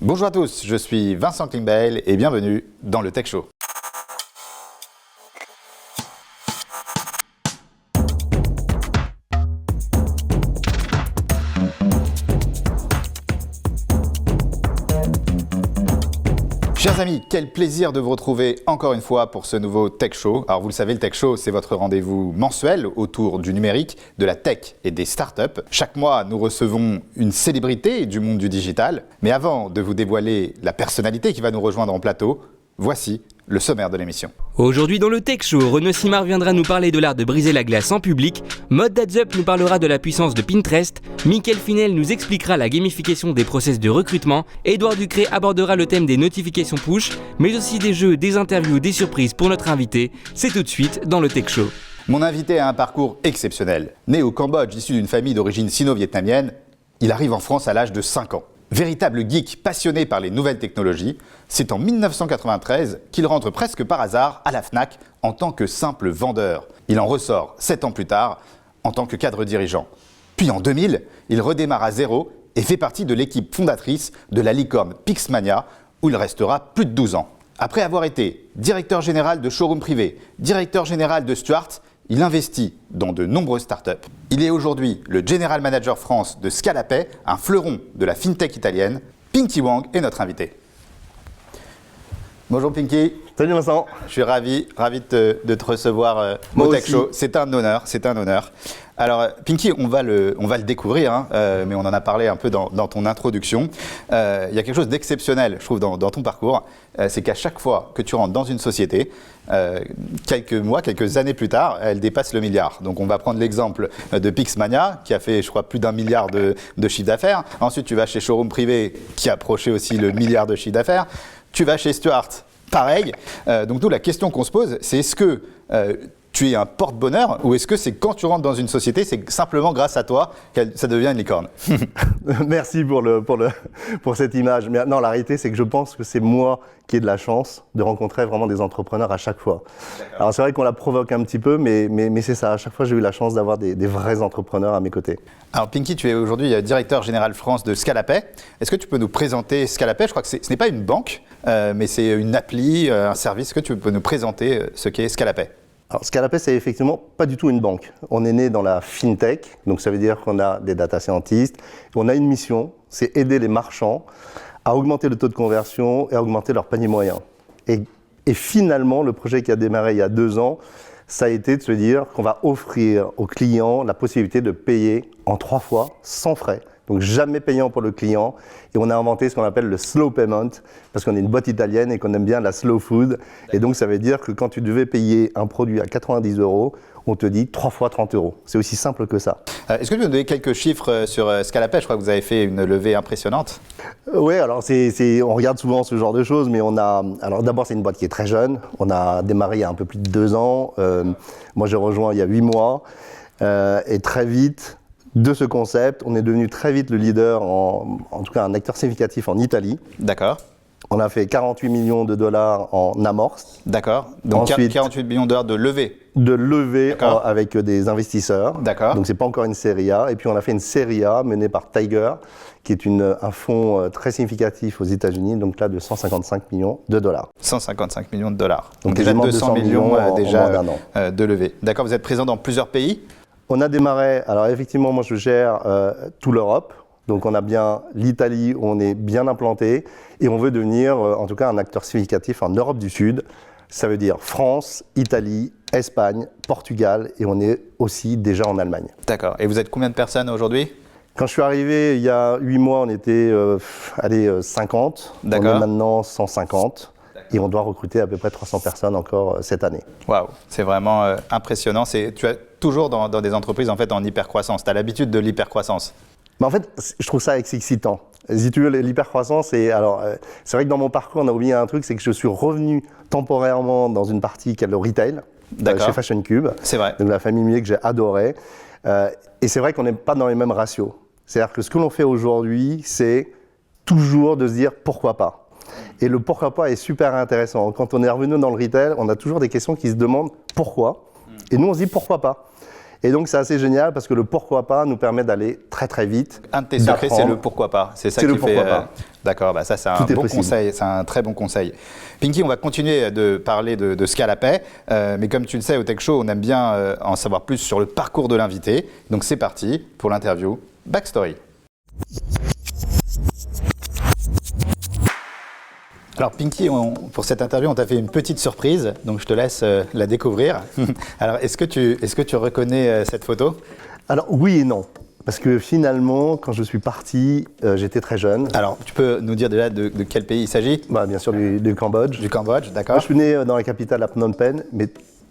Bonjour à tous, je suis Vincent Klingbeil et bienvenue dans le Tech Show. Chers amis, quel plaisir de vous retrouver encore une fois pour ce nouveau Tech Show. Alors vous le savez, le Tech Show, c'est votre rendez-vous mensuel autour du numérique, de la tech et des startups. Chaque mois, nous recevons une célébrité du monde du digital. Mais avant de vous dévoiler la personnalité qui va nous rejoindre en plateau, voici le sommaire de l'émission. Aujourd'hui dans le Tech Show, Renaud Simard viendra nous parler de l'art de briser la glace en public, Maud Dadzup nous parlera de la puissance de Pinterest, Mickaël Finel nous expliquera la gamification des process de recrutement, Édouard Ducré abordera le thème des notifications push, mais aussi des jeux, des interviews, des surprises pour notre invité. C'est tout de suite dans le Tech Show. Mon invité a un parcours exceptionnel. Né au Cambodge, issu d'une famille d'origine sino-vietnamienne, il arrive en France à l'âge de 5 ans. Véritable geek passionné par les nouvelles technologies, c'est en 1993 qu'il rentre presque par hasard à la Fnac en tant que simple vendeur. Il en ressort 7 ans plus tard en tant que cadre dirigeant. Puis en 2000, il redémarre à zéro et fait partie de l'équipe fondatrice de la licorne Pixmania où il restera plus de 12 ans. Après avoir été directeur général de showroom privé, directeur général de Stuart, il investit dans de nombreuses startups. Il est aujourd'hui le General Manager France de Scalapay, un fleuron de la fintech italienne. Pinky Wang est notre invité. Bonjour Pinky. Salut Vincent. Je suis ravi de te recevoir au Tech Show. C'est un honneur. Alors Pinky, on va le découvrir, hein, mais on en a parlé un peu dans ton introduction. Il y a quelque chose d'exceptionnel, je trouve, dans ton parcours. C'est qu'à chaque fois que tu rentres dans une société, quelques années plus tard, elle dépasse le milliard. Donc on va prendre l'exemple de Pixmania, qui a fait, je crois, plus d'1 milliard de chiffre d'affaires. Ensuite, tu vas chez Showroom Privé, qui a approché aussi le milliard de chiffre d'affaires. Tu vas chez Stuart, pareil. Donc nous, la question qu'on se pose, c'est est-ce que tu es un porte-bonheur ou est-ce que c'est quand tu rentres dans une société, c'est simplement grâce à toi que ça devient une licorne? Merci pour cette image. Mais non, la réalité, c'est que je pense que c'est moi qui ai de la chance de rencontrer vraiment des entrepreneurs à chaque fois. D'accord. Alors c'est vrai qu'on la provoque un petit peu, mais c'est ça. À chaque fois, j'ai eu la chance d'avoir des vrais entrepreneurs à mes côtés. Alors Pinky, tu es aujourd'hui directeur général France de Scalapay. Est-ce que tu peux nous présenter Scalapay? Je crois que ce n'est pas une banque, mais c'est une appli, un service. Est-ce que tu peux nous présenter ce qu'est Scalapay? Alors, Scalapay, c'est effectivement pas du tout une banque. On est né dans la fintech, donc ça veut dire qu'on a des data scientists. On a une mission, c'est aider les marchands à augmenter le taux de conversion et à augmenter leur panier moyen. Et finalement, le projet qui a démarré il y a 2 ans, ça a été de se dire qu'on va offrir aux clients la possibilité de payer en 3 fois sans frais. Donc jamais payant pour le client. Et on a inventé ce qu'on appelle le slow payment, parce qu'on est une boîte italienne et qu'on aime bien la slow food. Et donc ça veut dire que quand tu devais payer un produit à 90 €, on te dit 3 fois 30 €. C'est aussi simple que ça. Est-ce que tu peux nous donner quelques chiffres sur Scalapay? Je crois que vous avez fait une levée impressionnante. Oui, alors on regarde souvent ce genre de choses, mais alors d'abord c'est une boîte qui est très jeune. On a démarré il y a un peu plus de 2 ans. Moi j'ai rejoint il y a 8 mois. Et très vite, de ce concept, on est devenu très vite le leader, en tout cas un acteur significatif en Italie. D'accord. On a fait 48 millions de dollars en amorce. D'accord. Donc ensuite, 48 millions de dollars de levée. De levée avec des investisseurs. D'accord. Donc c'est pas encore une série A. Et puis on a fait une série A menée par Tiger, qui est un fonds très significatif aux États-Unis, donc là de 155 millions de dollars. 155 millions de dollars. Donc déjà 200 millions en déjà moins d'1 an. De levée. D'accord. Vous êtes présent dans plusieurs pays? On a démarré, alors effectivement, moi je gère toute l'Europe, donc on a bien l'Italie où on est bien implanté et on veut devenir en tout cas un acteur significatif en Europe du Sud. Ça veut dire France, Italie, Espagne, Portugal et on est aussi déjà en Allemagne. D'accord. Et vous êtes combien de personnes aujourd'hui? Quand je suis arrivé il y a 8 mois, on était 50. D'accord. On est maintenant 150. Et on doit recruter à peu près 300 personnes encore cette année. Waouh, c'est vraiment impressionnant. Tu es toujours dans des entreprises en fait en hypercroissance. Tu as l'habitude de l'hypercroissance. Mais en fait, je trouve ça excitant. Si tu veux, l'hypercroissance, c'est vrai que dans mon parcours, on a oublié un truc, c'est que je suis revenu temporairement dans une partie qui est le retail, chez Fashion Cube. C'est vrai. Donc la famille Muet que j'ai adoré. Et c'est vrai qu'on n'est pas dans les mêmes ratios. C'est-à-dire que ce que l'on fait aujourd'hui, c'est toujours de se dire pourquoi pas. Et le pourquoi pas est super intéressant. Quand on est revenu dans le retail, on a toujours des questions qui se demandent pourquoi. Et nous, on se dit pourquoi pas. Et donc c'est assez génial parce que le pourquoi pas nous permet d'aller très très vite. Un de tes secrets, c'est le pourquoi pas. C'est ça C'est qui le fait. pourquoi pas. D'accord, ça c'est un Tout est bon possible. conseil, c'est un très bon conseil. Pinky, on va continuer de parler de Scalapay, mais comme tu le sais, au Tech Show, on aime bien en savoir plus sur le parcours de l'invité. Donc c'est parti pour l'interview Backstory. Alors Pinky, pour cette interview, on t'a fait une petite surprise, donc je te laisse la découvrir. Alors est-ce que tu reconnais cette photo? Alors oui et non. Parce que finalement, quand je suis parti, j'étais très jeune. Alors tu peux nous dire déjà de quel pays il s'agit? Bien sûr du Cambodge. Du Cambodge, d'accord. Moi, je suis né dans la capitale à Phnom Penh, mais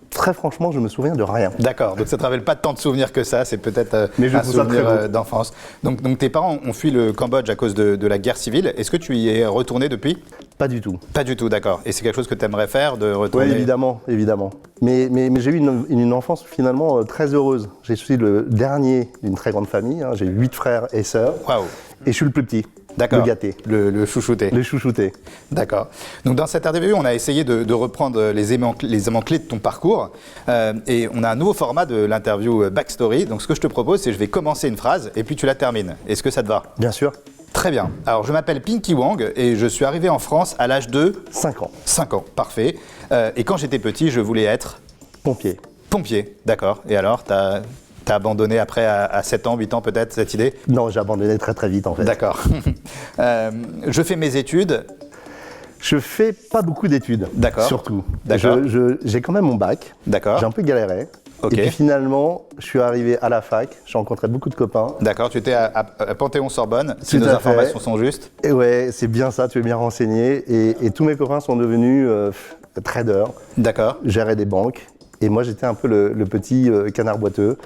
très franchement, je me souviens de rien. D'accord, donc ça ne te révèle pas tant de souvenirs que ça, c'est peut-être Mais je un trouve ça très souvenir beau. d'enfance. Donc tes parents ont fui le Cambodge à cause de la guerre civile. Est-ce que tu y es retourné depuis? Pas du tout. Pas du tout, d'accord. Et c'est quelque chose que tu aimerais faire, de retourner? Oui, évidemment. Mais j'ai eu une enfance finalement très heureuse. Je suis le dernier d'une très grande famille. J'ai 8 frères et sœurs. Waouh. Et je suis le plus petit. D'accord. Le gâté. Le chouchouté. Le chouchouté. D'accord. Donc dans cette interview, on a essayé de reprendre les éléments clés de ton parcours et on a un nouveau format de l'interview Backstory. Donc ce que je te propose, c'est que je vais commencer une phrase et puis tu la termines. Est-ce que ça te va? Bien sûr. Très bien. Alors je m'appelle Pinky Wang et je suis arrivé en France à l'âge de 5 ans. 5 ans. Parfait. Et quand j'étais petit, je voulais être Pompier. pompier. D'accord. Et alors, t'as abandonné après à 7 ans, 8 ans peut-être cette idée? Non, j'ai abandonné très très vite en fait. D'accord. Je fais mes études. Je fais pas beaucoup d'études. D'accord. Surtout. D'accord. J'ai quand même mon bac. D'accord. J'ai un peu galéré. Ok. Et puis finalement, je suis arrivé à la fac. J'ai rencontré beaucoup de copains. D'accord, tu étais à Panthéon-Sorbonne, si Tout nos à informations fait. sont justes. Et ouais, c'est bien ça, tu es bien renseigné. Et tous mes copains sont devenus traders, D'accord. géraient des banques. Et moi, j'étais un peu le petit canard boiteux.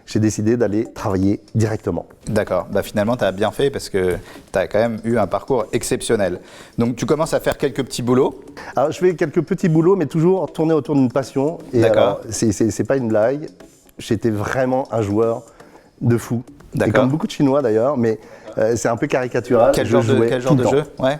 J'ai décidé d'aller travailler directement. D'accord. Finalement, tu as bien fait parce que tu as quand même eu un parcours exceptionnel. Donc, tu commences à faire quelques petits boulots. Alors, je fais quelques petits boulots, mais toujours tourner autour d'une passion. Et D'accord. alors, c'est pas une blague. J'étais vraiment un joueur de fou. Et D'accord. comme beaucoup de Chinois d'ailleurs, mais c'est un peu caricatural. Quel Je genre jouais de tout le temps. jeu? Ouais.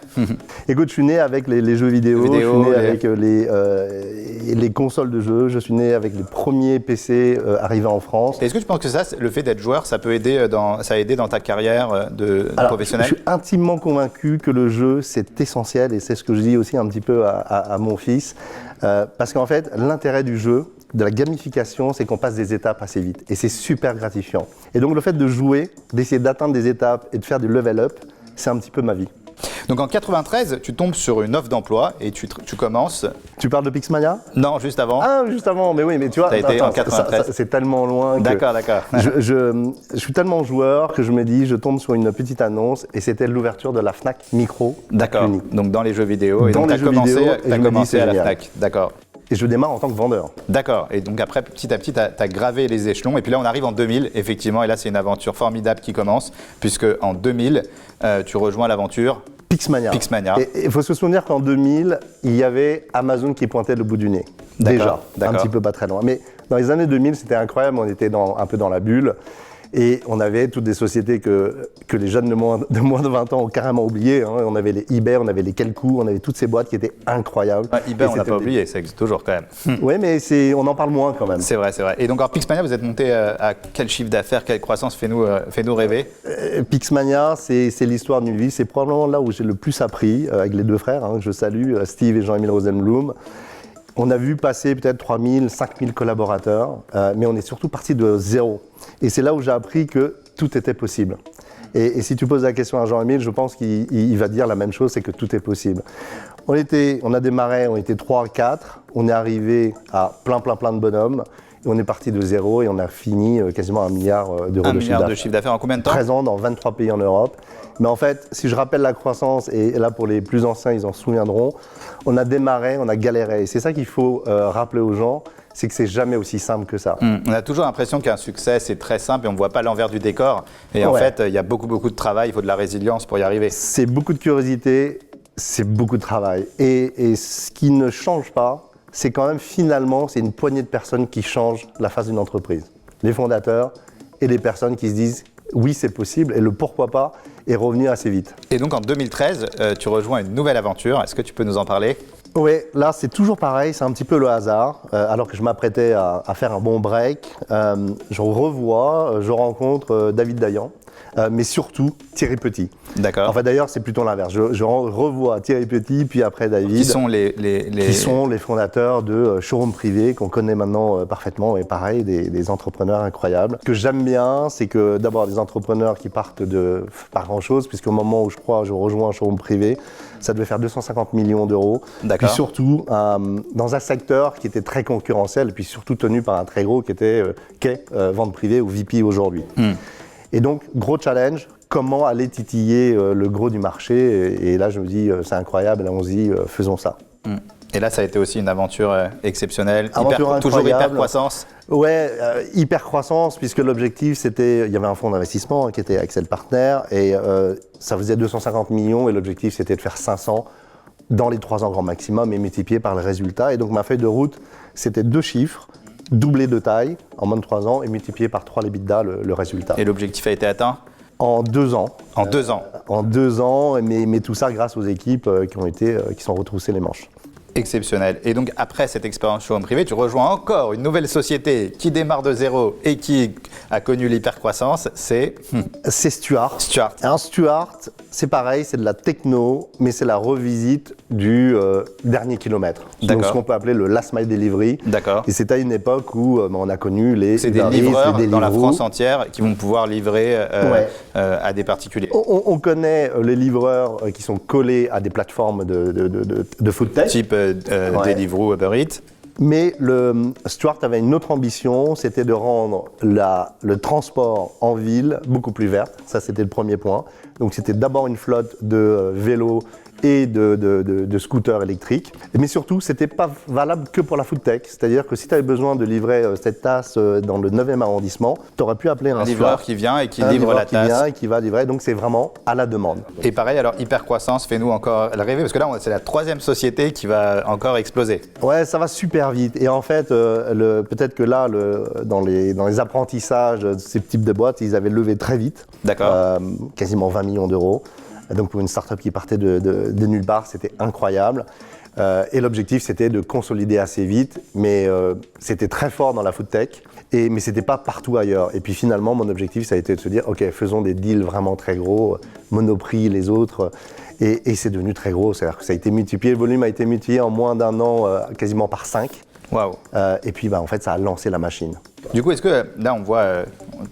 Écoute, je suis né avec les jeux vidéo, je suis né avec les consoles de jeux, je suis né avec les premiers PC arrivés en France. Est-ce que tu penses que ça, le fait d'être joueur, ça peut aider ça a aidé dans ta carrière de Alors, professionnel? je suis intimement convaincu que le jeu, c'est essentiel, et c'est ce que je dis aussi un petit peu à mon fils, parce qu'en fait, l'intérêt du jeu, de la gamification, c'est qu'on passe des étapes assez vite, et c'est super gratifiant. Et donc le fait de jouer, d'essayer d'atteindre des étapes et de faire du level up, c'est un petit peu ma vie. Donc en 93, tu tombes sur une offre d'emploi et tu commences. Tu parles de Pixmania? Non, juste avant. Ah, juste avant, mais oui, mais tu vois, T'as été en 93. c'est tellement loin que... D'accord. Je suis tellement joueur que je me dis, je tombe sur une petite annonce et c'était l'ouverture de la Fnac Micro. D'accord. Cluny. Donc dans les jeux vidéo. Et Dans donc les tu as jeux commencé, vidéo, et t'as je me dis, commencé c'est à la génial. Fnac. D'accord. Et je démarre en tant que vendeur. D'accord. Et donc après, petit à petit, tu as gravé les échelons. Et puis là, on arrive en 2000, effectivement. Et là, c'est une aventure formidable qui commence, puisque en 2000, tu rejoins l'aventure Pixmania. Pixmania. Et il faut se souvenir qu'en 2000, il y avait Amazon qui pointait le bout du nez. Déjà, un petit peu pas très loin. Mais dans les années 2000, c'était incroyable. On était un peu dans la bulle. Et on avait toutes des sociétés que les jeunes de moins de 20 ans ont carrément oubliées. On avait les eBay, on avait les Kelkoo, on avait toutes ces boîtes qui étaient incroyables. eBay, Et on l'a c'était pas oublié, ça existe toujours quand même. Oui, mais on en parle moins quand même. C'est vrai. Et donc, alors, Pixmania, vous êtes monté à quel chiffre d'affaires, quelle croissance? Fais-nous rêver. Pixmania, c'est l'histoire d'une vie. C'est probablement là où j'ai le plus appris avec les deux frères, que je salue, Steve et Jean-Émile Rosenblum. On a vu passer peut-être 3000, 5000 collaborateurs, mais on est surtout parti de zéro. Et c'est là où j'ai appris que tout était possible. Et si tu poses la question à Jean-Émile, je pense qu'il va dire la même chose, c'est que tout est possible. On a démarré, on était 3, 4, on est arrivé à plein de bonhommes, et on est parti de zéro et on a fini quasiment 1 milliard d'euros Un milliard de chiffre d'affaires en combien de temps? 13 ans dans 23 pays en Europe. Mais en fait, si je rappelle la croissance, et là pour les plus anciens, ils en souviendront, on a démarré, on a galéré. Et c'est ça qu'il faut rappeler aux gens, c'est que c'est jamais aussi simple que ça. On a toujours l'impression qu'un succès, c'est très simple et on ne voit pas l'envers du décor. Et en fait, il y a beaucoup de travail, il faut de la résilience pour y arriver. C'est beaucoup de curiosité, c'est beaucoup de travail. Et ce qui ne change pas, c'est quand même finalement, c'est une poignée de personnes qui changent la face d'une entreprise. Les fondateurs et les personnes qui se disent oui, c'est possible, et le pourquoi pas est revenu assez vite. Et donc en 2013, tu rejoins une nouvelle aventure. Est-ce que tu peux nous en parler? Oui, là c'est toujours pareil, c'est un petit peu le hasard. Alors que je m'apprêtais à faire un bon break, je rencontre David Dayan, mais surtout Thierry Petit. D'accord. Enfin d'ailleurs c'est plutôt l'inverse, je revois Thierry Petit, puis après David. Qui sont Qui sont les fondateurs de Showroom Privé, qu'on connaît maintenant parfaitement, et pareil, des entrepreneurs incroyables. Ce que j'aime bien, c'est que d'abord des entrepreneurs qui partent de pas grand-chose, puisqu'au moment où je rejoins un Showroom Privé, ça devait faire 250 millions d'euros. D'accord. Puis surtout, dans un secteur qui était très concurrentiel, et puis surtout tenu par un très gros qui était Vente Privée ou VP aujourd'hui. Et donc, gros challenge, comment aller titiller le gros du marché. Et là, je me dis, c'est incroyable, allons-y, faisons ça. Et là, ça a été aussi une aventure exceptionnelle, toujours incroyable. hyper croissance. Ouais, hyper croissance, puisque l'objectif, c'était, il y avait un fonds d'investissement qui était Axel Partner, et ça faisait 250 millions, et l'objectif, c'était de faire 500 dans les 3 ans grand maximum, et multiplié par le résultat. Et donc, ma feuille de route, c'était 2 chiffres, doublé de taille en moins de 3 ans, et multiplié par 3 l'EBITDA, le résultat. Et l'objectif a été atteint en 2 ans. En 2 ans. En 2 ans, mais tout ça grâce aux équipes qui sont retroussées les manches. Exceptionnel. Et donc, après cette expérience Showroom Privé, tu rejoins encore une nouvelle société qui démarre de zéro et qui a connu l'hypercroissance, c'est Stuart. Stuart. Un Stuart, c'est pareil, c'est de la techno, mais c'est la revisite du dernier kilomètre. Donc, ce qu'on peut appeler le last mile delivery. D'accord. Et c'est à une époque où on a connu les C'est des livreurs dans la France entière qui vont pouvoir livrer à des particuliers. On connaît les livreurs qui sont collés à des plateformes de food tech. Type Deliveroo, Uber Eats. Mais Stuart avait une autre ambition, c'était de rendre le transport en ville beaucoup plus vert. Ça, c'était le premier point. Donc, c'était d'abord une flotte de vélos et de scooters électriques. Mais surtout, c'était pas valable que pour la food tech. C'est-à-dire que si tu avais besoin de livrer cette tasse dans le 9e arrondissement, tu aurais pu appeler un livreur qui vient et qui livre la tasse. Vient et qui va livrer. Donc, c'est vraiment à la demande. Et pareil, alors hypercroissance, fais-nous encore rêver, parce que là, c'est la 3e société qui va encore exploser. Ouais, ça va super vite. Et en fait, peut-être que là, dans les apprentissages de ces types de boîtes, ils avaient levé très vite. D'accord. Quasiment 20 millions d'euros. Donc pour une start-up qui partait de nulle part, c'était incroyable. Et l'objectif, c'était de consolider assez vite, mais c'était très fort dans la food tech, mais c'était pas partout ailleurs. Et puis finalement, mon objectif, ça a été de se dire, ok, faisons des deals vraiment très gros, Monoprix, les autres, et c'est devenu très gros. C'est-à-dire que ça a été multiplié, le volume a été multiplié en moins d'1 an, quasiment par 5. Waouh. Et puis en fait, ça a lancé la machine. Du coup, est-ce que là, on voit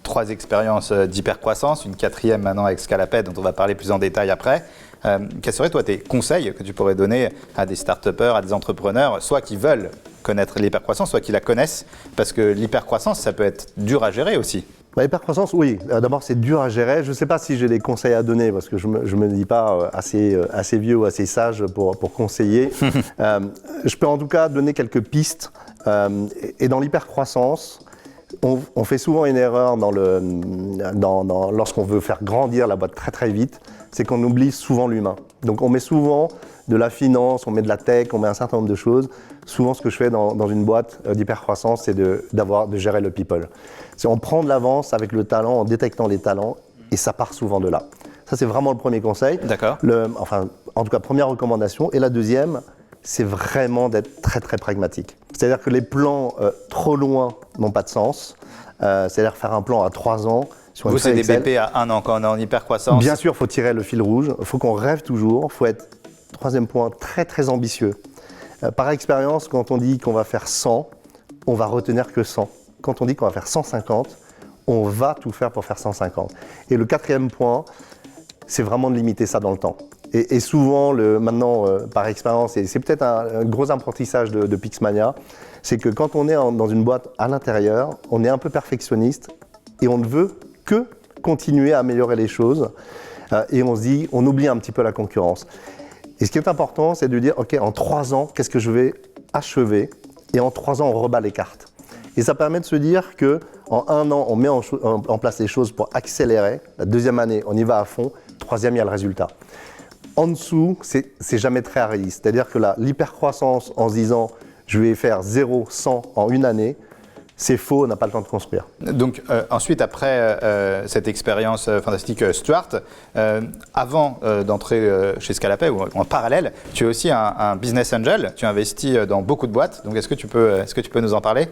3 expériences d'hypercroissance, une 4e maintenant avec Scalaped, dont on va parler plus en détail après. Quels seraient, toi, tes conseils que tu pourrais donner à des start-upers, à des entrepreneurs, soit qui veulent connaître l'hypercroissance, soit qui la connaissent, parce que l'hypercroissance, ça peut être dur à gérer aussi. L'hypercroissance, oui. D'abord, c'est dur à gérer. Je ne sais pas si j'ai des conseils à donner, parce que je me dis pas assez vieux ou assez sage pour conseiller. Je peux en tout cas donner quelques pistes. Et dans l'hypercroissance, on fait souvent une erreur lorsqu'on veut faire grandir la boîte très très vite, c'est qu'on oublie souvent l'humain. Donc on met souvent de la finance, on met de la tech, on met un certain nombre de choses. Souvent, ce que je fais dans une boîte d'hypercroissance, c'est de gérer le people. C'est on prend de l'avance avec le talent, en détectant les talents, et ça part souvent de là. Ça, c'est vraiment le premier conseil. D'accord. En tout cas, première recommandation. Et la deuxième, c'est vraiment d'être très très pragmatique. C'est-à-dire que les plans trop loin n'ont pas de sens. C'est-à-dire faire un plan à 3 ans. Sur vous, c'est des BP à 1 an quand on est en hypercroissance. Bien sûr, il faut tirer le fil rouge. Il faut qu'on rêve toujours. Il faut être, 3e point, très très ambitieux. Par expérience, quand on dit qu'on va faire 100, on va retenir que 100. Quand on dit qu'on va faire 150, on va tout faire pour faire 150. Et le 4e point, c'est vraiment de limiter ça dans le temps. Et souvent, maintenant, par expérience, et c'est peut-être un gros apprentissage de Pixmania, c'est que quand on est dans une boîte à l'intérieur, on est un peu perfectionniste et on ne veut que continuer à améliorer les choses. Et on se dit, on oublie un petit peu la concurrence. Et ce qui est important, c'est de dire, OK, en 3 ans, qu'est-ce que je vais achever? Et en 3 ans, on rebat les cartes. Et ça permet de se dire qu'en 1 an, on met en place les choses pour accélérer. La 2e année, on y va à fond. 3e, il y a le résultat. En dessous, c'est jamais très réaliste. C'est-à-dire que l'hypercroissance, en se disant je vais faire 0, 100 en 1 année, c'est faux, on n'a pas le temps de construire. Donc ensuite, après cette expérience fantastique Stuart, avant d'entrer chez Scalapay, ou en parallèle, tu es aussi un business angel, tu investis dans beaucoup de boîtes, donc est-ce que tu peux nous en parler?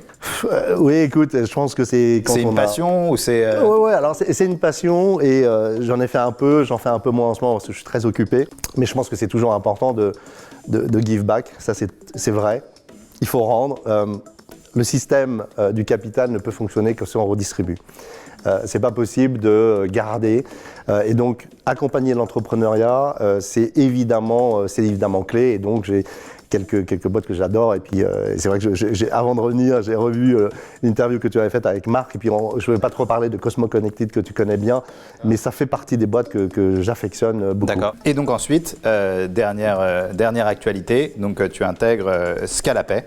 Oui, écoute, je pense que c'est quand c'est une passion ou c'est... Ouais, alors c'est une passion et j'en fais un peu moins en ce moment parce que je suis très occupé, mais je pense que c'est toujours important de give back, ça c'est vrai, il faut rendre. Le système du capital ne peut fonctionner que si on redistribue. C'est pas possible de garder. Et donc, accompagner l'entrepreneuriat, c'est évidemment clé. Et donc, j'ai quelques boîtes que j'adore. Et puis, c'est vrai que avant de revenir, j'ai revu l'interview que tu avais faite avec Marc. Et puis, je ne vais pas trop parler de Cosmo Connected que tu connais bien, mais ça fait partie des boîtes que j'affectionne beaucoup. D'accord. Et donc ensuite, dernière actualité, donc tu intègres Scalapay.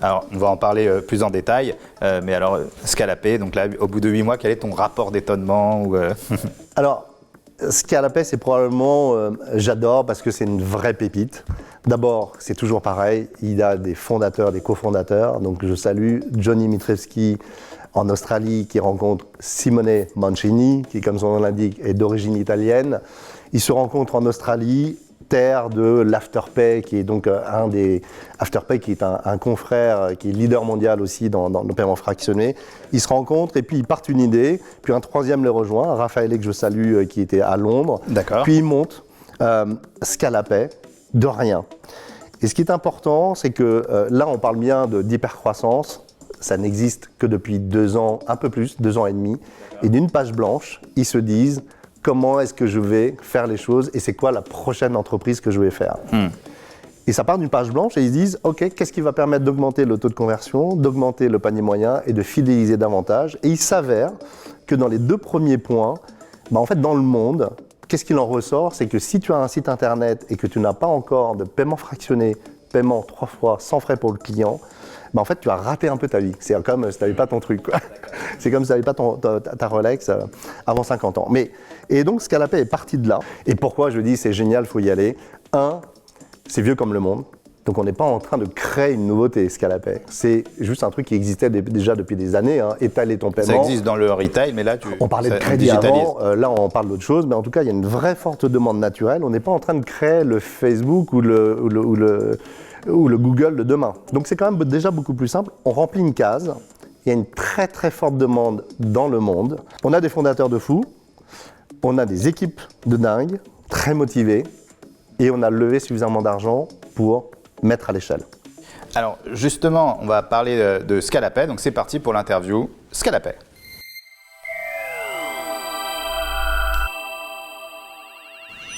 Alors, on va en parler plus en détail, mais alors, Scalapay, donc là, au bout de 8 mois, quel est ton rapport d'étonnement Alors, Scalapay, c'est probablement, j'adore parce que c'est une vraie pépite. D'abord, c'est toujours pareil, il a des fondateurs, des cofondateurs, donc je salue Johnny Mitrevski en Australie qui rencontre Simone Mancini, qui, comme son nom l'indique, est d'origine italienne. Ils se rencontrent en Australie, terre de l'Afterpay, qui est donc Afterpay, qui est un confrère, qui est leader mondial aussi dans le paiement fractionné. Ils se rencontrent et puis ils partent une idée, puis un troisième les rejoint, Raphaël que je salue, qui était à Londres. D'accord. Puis ils montent Scalapay de rien. Et ce qui est important, c'est que là on parle bien d'hypercroissance, ça n'existe que depuis 2 ans, un peu plus, 2 ans et demi, et d'une page blanche, ils se disent comment est-ce que je vais faire les choses et c'est quoi la prochaine entreprise que je vais faire. Et ça part d'une page blanche et ils se disent, OK, qu'est-ce qui va permettre d'augmenter le taux de conversion, d'augmenter le panier moyen et de fidéliser davantage. Et il s'avère que dans les 2 premiers points, en fait dans le monde, qu'est-ce qu'il en ressort? C'est que si tu as un site internet et que tu n'as pas encore de paiement fractionné, paiement 3 fois sans frais pour le client, en fait, tu as raté un peu ta vie. C'est comme si tu n'avais pas ton truc, quoi. C'est comme si tu n'avais pas ta Rolex avant 50 ans. Et donc, Scalapay est parti de là. Et pourquoi je dis c'est génial, il faut y aller? C'est vieux comme le monde. Donc, on n'est pas en train de créer une nouveauté, Scalapay. C'est juste un truc qui existait déjà depuis des années. Étaler ton paiement. Ça existe dans le retail, mais là, on parlait de crédit avant. Là, on parle d'autre chose. Mais en tout cas, il y a une vraie forte demande naturelle. On n'est pas en train de créer le Facebook ou le Google de demain. Donc c'est quand même déjà beaucoup plus simple. On remplit une case, il y a une très très forte demande dans le monde. On a des fondateurs de fous, on a des équipes de dingues, très motivées, et on a levé suffisamment d'argent pour mettre à l'échelle. Alors justement, on va parler de Scalapay, donc c'est parti pour l'interview Scalapay.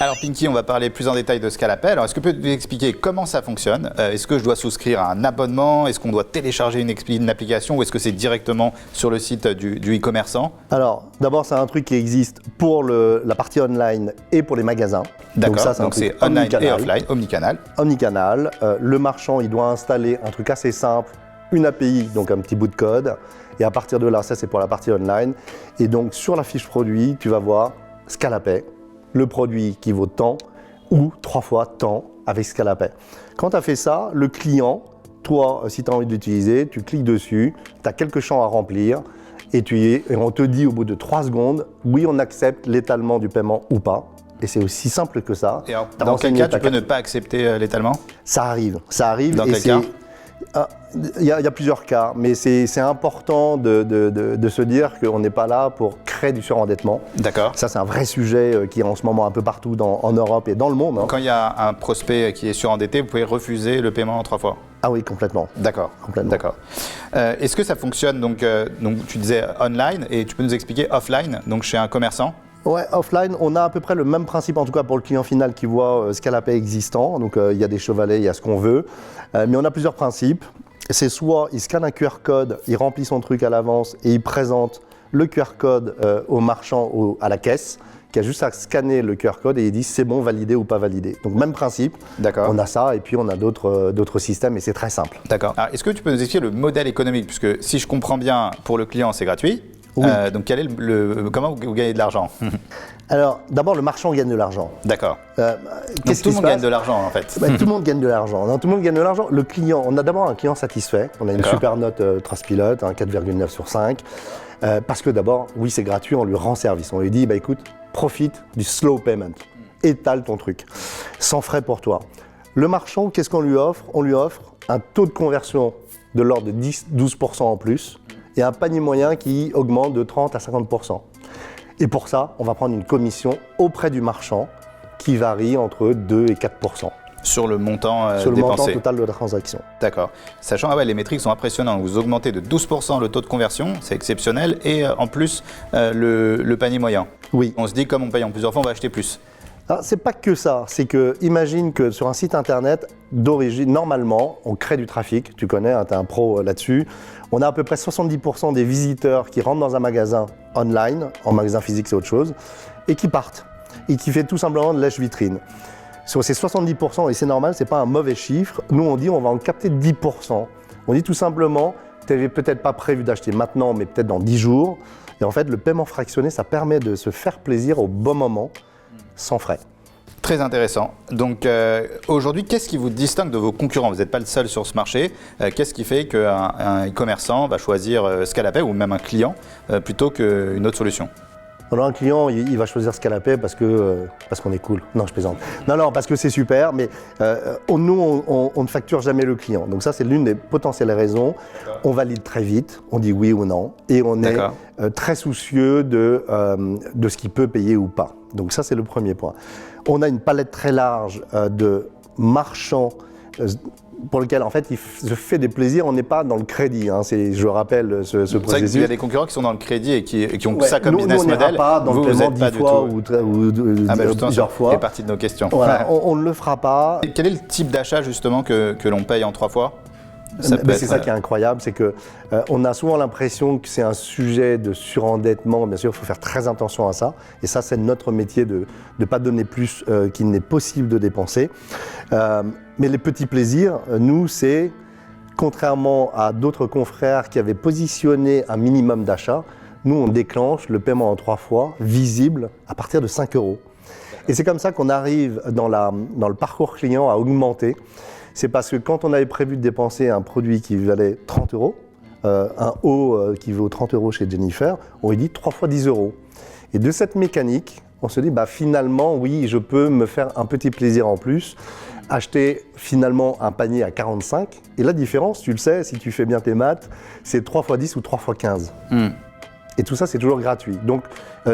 Alors Pinky, on va parler plus en détail de Scalapay. Alors est-ce que tu peux nous expliquer comment ça fonctionne? Est-ce que je dois souscrire à un abonnement? Est-ce qu'on doit télécharger une application ou est-ce que c'est directement sur le site du e-commerçant? Alors d'abord c'est un truc qui existe pour la partie online et pour les magasins. D'accord, donc c'est online et offline, omnicanal. Omnicanal, le marchand il doit installer un truc assez simple, une API, donc un petit bout de code. Et à partir de là, ça c'est pour la partie online. Et donc sur la fiche produit, tu vas voir Scalapay, le produit qui vaut tant ou 3 fois tant avec Scalapay. Quand tu as fait ça, le client, toi, si tu as envie d'utiliser, tu cliques dessus, tu as quelques champs à remplir et on te dit au bout de 3 secondes, oui, on accepte l'étalement du paiement ou pas. Et c'est aussi simple que ça. Et alors, dans quel cas tu peux ne pas accepter l'étalement? Ça arrive. Dans quel cas? Il y a plusieurs cas, mais c'est important de se dire qu'on n'est pas là pour créer du surendettement. D'accord. Ça, c'est un vrai sujet qui est en ce moment un peu partout en Europe et dans le monde. Quand il y a un prospect qui est surendetté, vous pouvez refuser le paiement 3 fois? Ah oui, complètement. D'accord. Complètement. D'accord. Est-ce que ça fonctionne donc tu disais online et tu peux nous expliquer offline, donc chez un commerçant? Ouais, offline, on a à peu près le même principe, en tout cas pour le client final qui voit Scalapay existant. Donc il y a des chevalets, il y a ce qu'on veut. Mais on a plusieurs principes. C'est soit il scanne un QR code, il remplit son truc à l'avance et il présente le QR code au marchand ou à la caisse, qui a juste à scanner le QR code et il dit c'est bon, validé ou pas validé. Donc même principe, d'accord. On a ça et puis on a d'autres systèmes et c'est très simple. D'accord. Alors, est-ce que tu peux nous expliquer le modèle économique? Puisque si je comprends bien, pour le client c'est gratuit, Oui. Donc comment vous gagnez de l'argent? Alors, d'abord, le marchand gagne de l'argent. D'accord. Qu'est-ce Donc qui tout le se monde passe gagne de l'argent en fait. Tout le monde gagne de l'argent. Non, tout le monde gagne de l'argent. Le client, on a d'abord un client satisfait. On a une D'accord. super note Trustpilot, 4,9 sur 5. Parce que d'abord, oui, c'est gratuit, on lui rend service. On lui dit, écoute, profite du slow payment. Étale ton truc. Sans frais pour toi. Le marchand, qu'est-ce qu'on lui offre? On lui offre un taux de conversion de l'ordre de 10-12% en plus et un panier moyen qui augmente de 30 à 50%. Et pour ça, on va prendre une commission auprès du marchand qui varie entre 2 et 4%. Sur le montant Sur le montant dépensé. total de la transaction. D'accord. Sachant, les métriques sont impressionnantes. Vous augmentez de 12% le taux de conversion, c'est exceptionnel, et en plus le panier moyen. Oui. On se dit, comme on paye en plusieurs fois, on va acheter plus. Alors, c'est pas que ça, c'est que imagine que sur un site internet d'origine, normalement, on crée du trafic, tu connais, tu es un pro là-dessus. On a à peu près 70% des visiteurs qui rentrent dans un magasin online, en magasin physique c'est autre chose, et qui partent, et qui fait tout simplement de lèche-vitrine. Sur ces 70%, et c'est normal, c'est pas un mauvais chiffre, nous on dit on va en capter 10%. On dit tout simplement, tu n'avais peut-être pas prévu d'acheter maintenant, mais peut-être dans 10 jours. Et en fait, le paiement fractionné, ça permet de se faire plaisir au bon moment, sans frais. Très intéressant. Donc aujourd'hui, qu'est-ce qui vous distingue de vos concurrents? Vous n'êtes pas le seul sur ce marché. Qu'est-ce qui fait qu'un e-commerçant va choisir Scalapay ou même un client plutôt qu'une autre solution? Alors un client, il va choisir Scalapay parce qu'on est cool. Non, je plaisante. Non, parce que c'est super, mais nous, on ne facture jamais le client. Donc ça, c'est l'une des potentielles raisons. On valide très vite, on dit oui ou non, et on est très soucieux de ce qu'il peut payer ou pas. Donc ça, c'est le premier point. On a une palette très large de marchands pour lequel en fait il se fait des plaisirs, on n'est pas dans le crédit, je rappelle ce processus. C'est vrai qu'il y a des concurrents qui sont dans le crédit et qui ont ça comme nous, business on model. Pas dans vous le paiement n'êtes pas 10 du fois tout. ou plusieurs fois. Ça fait partie de nos questions. Voilà, on ne le fera pas. Et quel est le type d'achat justement que l'on paye en 3 fois? C'est ça qui est incroyable, c'est que on a souvent l'impression que c'est un sujet de surendettement. Bien sûr, il faut faire très attention à ça. Et ça, c'est notre métier de ne pas donner plus qu'il n'est possible de dépenser. Mais les petits plaisirs, nous, c'est, contrairement à d'autres confrères qui avaient positionné un minimum d'achat, nous, on déclenche le paiement en 3 fois, visible, à partir de 5 €. Et c'est comme ça qu'on arrive dans le parcours client à augmenter. C'est parce que quand on avait prévu de dépenser un produit qui valait 30 €, un haut qui vaut 30 € chez Jennifer, on lui dit 3 fois 10 €. Et de cette mécanique, on se dit finalement, oui, je peux me faire un petit plaisir en plus, acheter finalement un panier à 45. Et la différence, tu le sais, si tu fais bien tes maths, c'est 3 fois 10 ou 3 fois 15. Et tout ça, c'est toujours gratuit. Donc,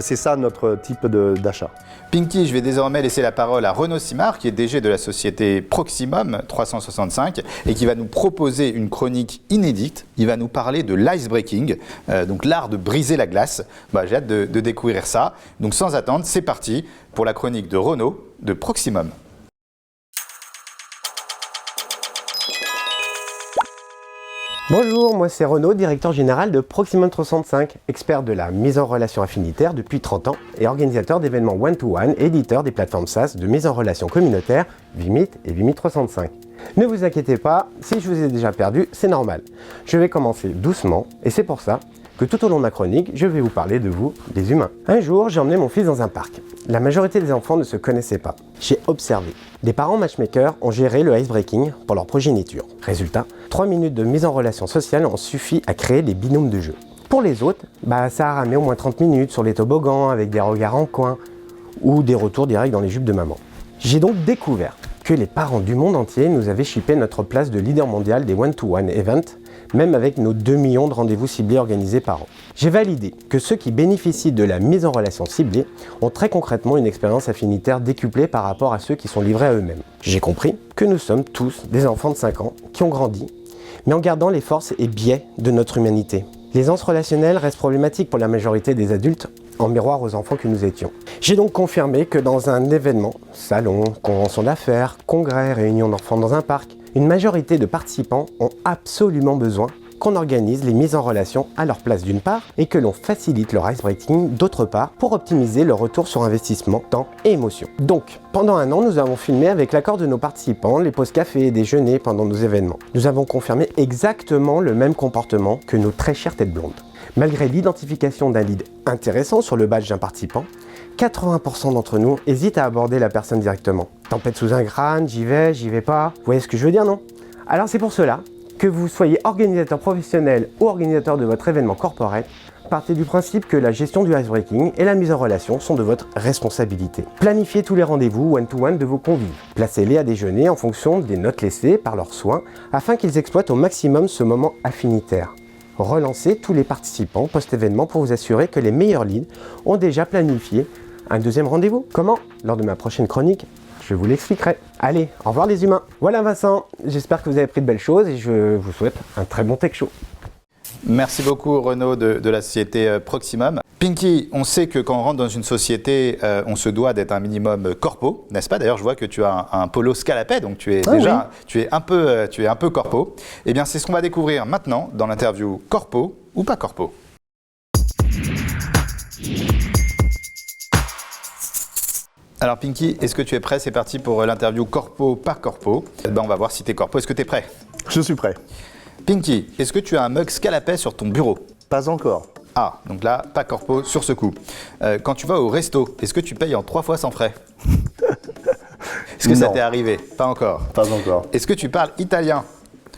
c'est ça notre type d'achat. Pinky, je vais désormais laisser la parole à Renaud Simard, qui est DG de la société Proximum 365 et qui va nous proposer une chronique inédite. Il va nous parler de l'icebreaking, donc l'art de briser la glace. J'ai hâte de découvrir ça. Donc, sans attendre, c'est parti pour la chronique de Renaud de Proximum. Bonjour, moi c'est Renaud, directeur général de Proximum 365, expert de la mise en relation affinitaire depuis 30 ans et organisateur d'événements one-to-one, éditeur des plateformes SaaS de mise en relation communautaire Vimit et Vimit 365. Ne vous inquiétez pas, si je vous ai déjà perdu, c'est normal. Je vais commencer doucement et c'est pour ça que tout au long de ma chronique, je vais vous parler de vous, des humains. Un jour, j'ai emmené mon fils dans un parc. La majorité des enfants ne se connaissaient pas. J'ai observé. Des parents matchmakers ont géré le icebreaking pour leur progéniture. Résultat, 3 minutes de mise en relation sociale ont suffi à créer des binômes de jeu. Pour les autres, ça a ramé au moins 30 minutes sur les toboggans avec des regards en coin ou des retours directs dans les jupes de maman. J'ai donc découvert que les parents du monde entier nous avaient chippé notre place de leader mondial des one-to-one events, même avec nos 2 millions de rendez-vous ciblés organisés par an. J'ai validé que ceux qui bénéficient de la mise en relation ciblée ont très concrètement une expérience affinitaire décuplée par rapport à ceux qui sont livrés à eux-mêmes. J'ai compris que nous sommes tous des enfants de 5 ans qui ont grandi, mais en gardant les forces et biais de notre humanité. L'aisance relationnelle reste problématique pour la majorité des adultes, en miroir aux enfants que nous étions. J'ai donc confirmé que dans un événement, salon, convention d'affaires, congrès, réunion d'enfants dans un parc, une majorité de participants ont absolument besoin qu'on organise les mises en relation à leur place d'une part et que l'on facilite leur icebreaking d'autre part pour optimiser le retour sur investissement, temps et émotion. Donc, pendant 1 an, nous avons filmé avec l'accord de nos participants les pauses café et déjeuner pendant nos événements. Nous avons confirmé exactement le même comportement que nos très chères têtes blondes. Malgré l'identification d'un lead intéressant sur le badge d'un participant, 80% d'entre nous hésitent à aborder la personne directement. Tempête sous un crâne, j'y vais pas. Vous voyez ce que je veux dire, non? Alors c'est pour cela que vous soyez organisateur professionnel ou organisateur de votre événement corporate, partez du principe que la gestion du icebreaking et la mise en relation sont de votre responsabilité. Planifiez tous les rendez-vous one-to-one de vos convives. Placez-les à déjeuner en fonction des notes laissées par leurs soins afin qu'ils exploitent au maximum ce moment affinitaire. Relancez tous les participants post-événement pour vous assurer que les meilleurs leads ont déjà planifié un deuxième rendez-vous. Comment? Lors de ma prochaine chronique, je vous l'expliquerai. Allez, au revoir les humains. Voilà Vincent, j'espère que vous avez appris de belles choses et je vous souhaite un très bon tech show. Merci beaucoup Renaud de la société Proximum. Pinky, on sait que quand on rentre dans une société, on se doit d'être un minimum corpo, n'est-ce pas? D'ailleurs, je vois que tu as un polo Scalapay, donc tu es tu es un peu corpo. Eh bien, c'est ce qu'on va découvrir maintenant dans l'interview corpo ou pas corpo. Alors Pinky, est-ce que tu es prêt? C'est parti pour l'interview corpo par corpo. On va voir si tu es corpo. Est-ce que tu es prêt? Je suis prêt. Pinky, est-ce que tu as un mug Scalapay sur ton bureau? Pas encore. Ah, donc là, pas corpo sur ce coup. Quand tu vas au resto, est-ce que tu payes en 3 fois sans frais? Est-ce que ça Non. t'est arrivé? Pas encore. Pas encore. Est-ce que tu parles italien?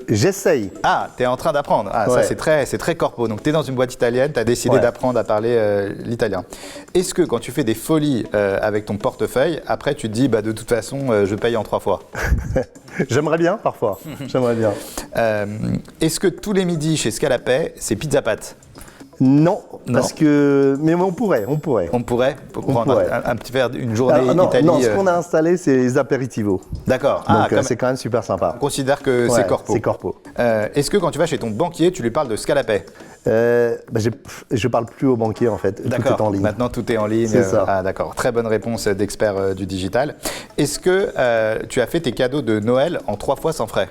J'essaye. Ah, tu es en train d'apprendre. Ah, Ouais. ça, c'est très corpo. Donc, tu es dans une boîte italienne, tu as décidé Ouais. d'apprendre à parler l'italien. Est-ce que quand tu fais des folies avec ton portefeuille, après, tu te dis, de toute façon, je paye en 3 fois? J'aimerais bien, parfois. J'aimerais bien. Est-ce que tous les midis chez Scalapay, c'est pizza pâte? Non, Non. parce que... Mais on pourrait. On pourrait prendre pourrait. un petit verre, une journée Non, Italie. non, ce qu'on a installé, c'est les apéritivos. D'accord. Donc c'est quand même super sympa. On considère que Ouais, c'est corpo. C'est corpo. Est-ce que quand tu vas chez ton banquier, tu lui parles de Scalapay? Je parle plus au banquier en fait. Tout est en ligne. Maintenant tout est en ligne. C'est ça. Ah, d'accord. Très bonne réponse d'expert du digital. Est-ce que tu as fait tes cadeaux de Noël en 3 fois sans frais?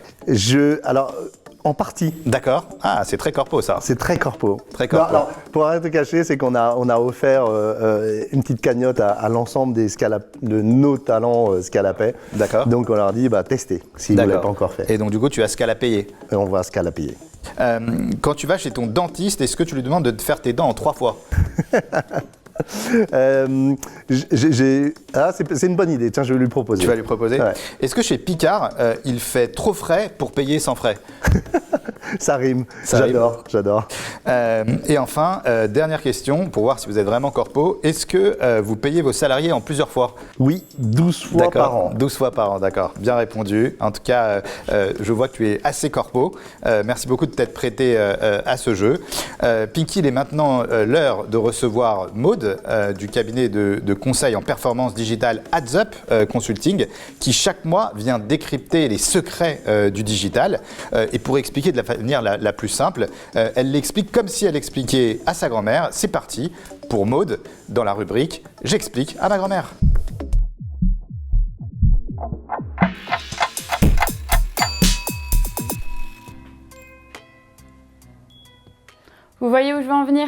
Alors, en partie. D'accord. Ah, c'est très corpo ça. C'est très corpo. Très corpo. Non, alors, pour rien te cacher, c'est qu'on a offert une petite cagnotte à l'ensemble de nos talents Scalapay. D'accord. Donc on leur dit, testez, si vous ne l'avez pas encore fait. Et donc du coup, tu as Scalapayé. Et on va Scalapayer. Quand tu vas chez ton dentiste, est-ce que tu lui demandes de te faire tes dents en 3 fois? C'est une bonne idée, tiens, je vais lui proposer. Tu vas lui proposer. Ouais. Est-ce que chez Picard, il fait trop frais pour payer sans frais? Ça rime, Ça rime. j'adore. Et enfin, dernière question, pour voir si vous êtes vraiment corpo, est-ce que vous payez vos salariés en plusieurs fois? Oui, 12 fois par an. 12 fois par an, d'accord. Bien répondu. En tout cas, je vois que tu es assez corpo. Merci beaucoup de t'être prêté à ce jeu. Pinky, il est maintenant l'heure de recevoir Maud du cabinet de conseil en performance digitale AdsUp Consulting, qui chaque mois vient décrypter les secrets du digital. Et pour expliquer de la manière la plus simple, elle l'explique comme si elle expliquait à sa grand-mère. C'est parti pour Maud dans la rubrique « J'explique à ma grand-mère ». Vous voyez où je veux en venir?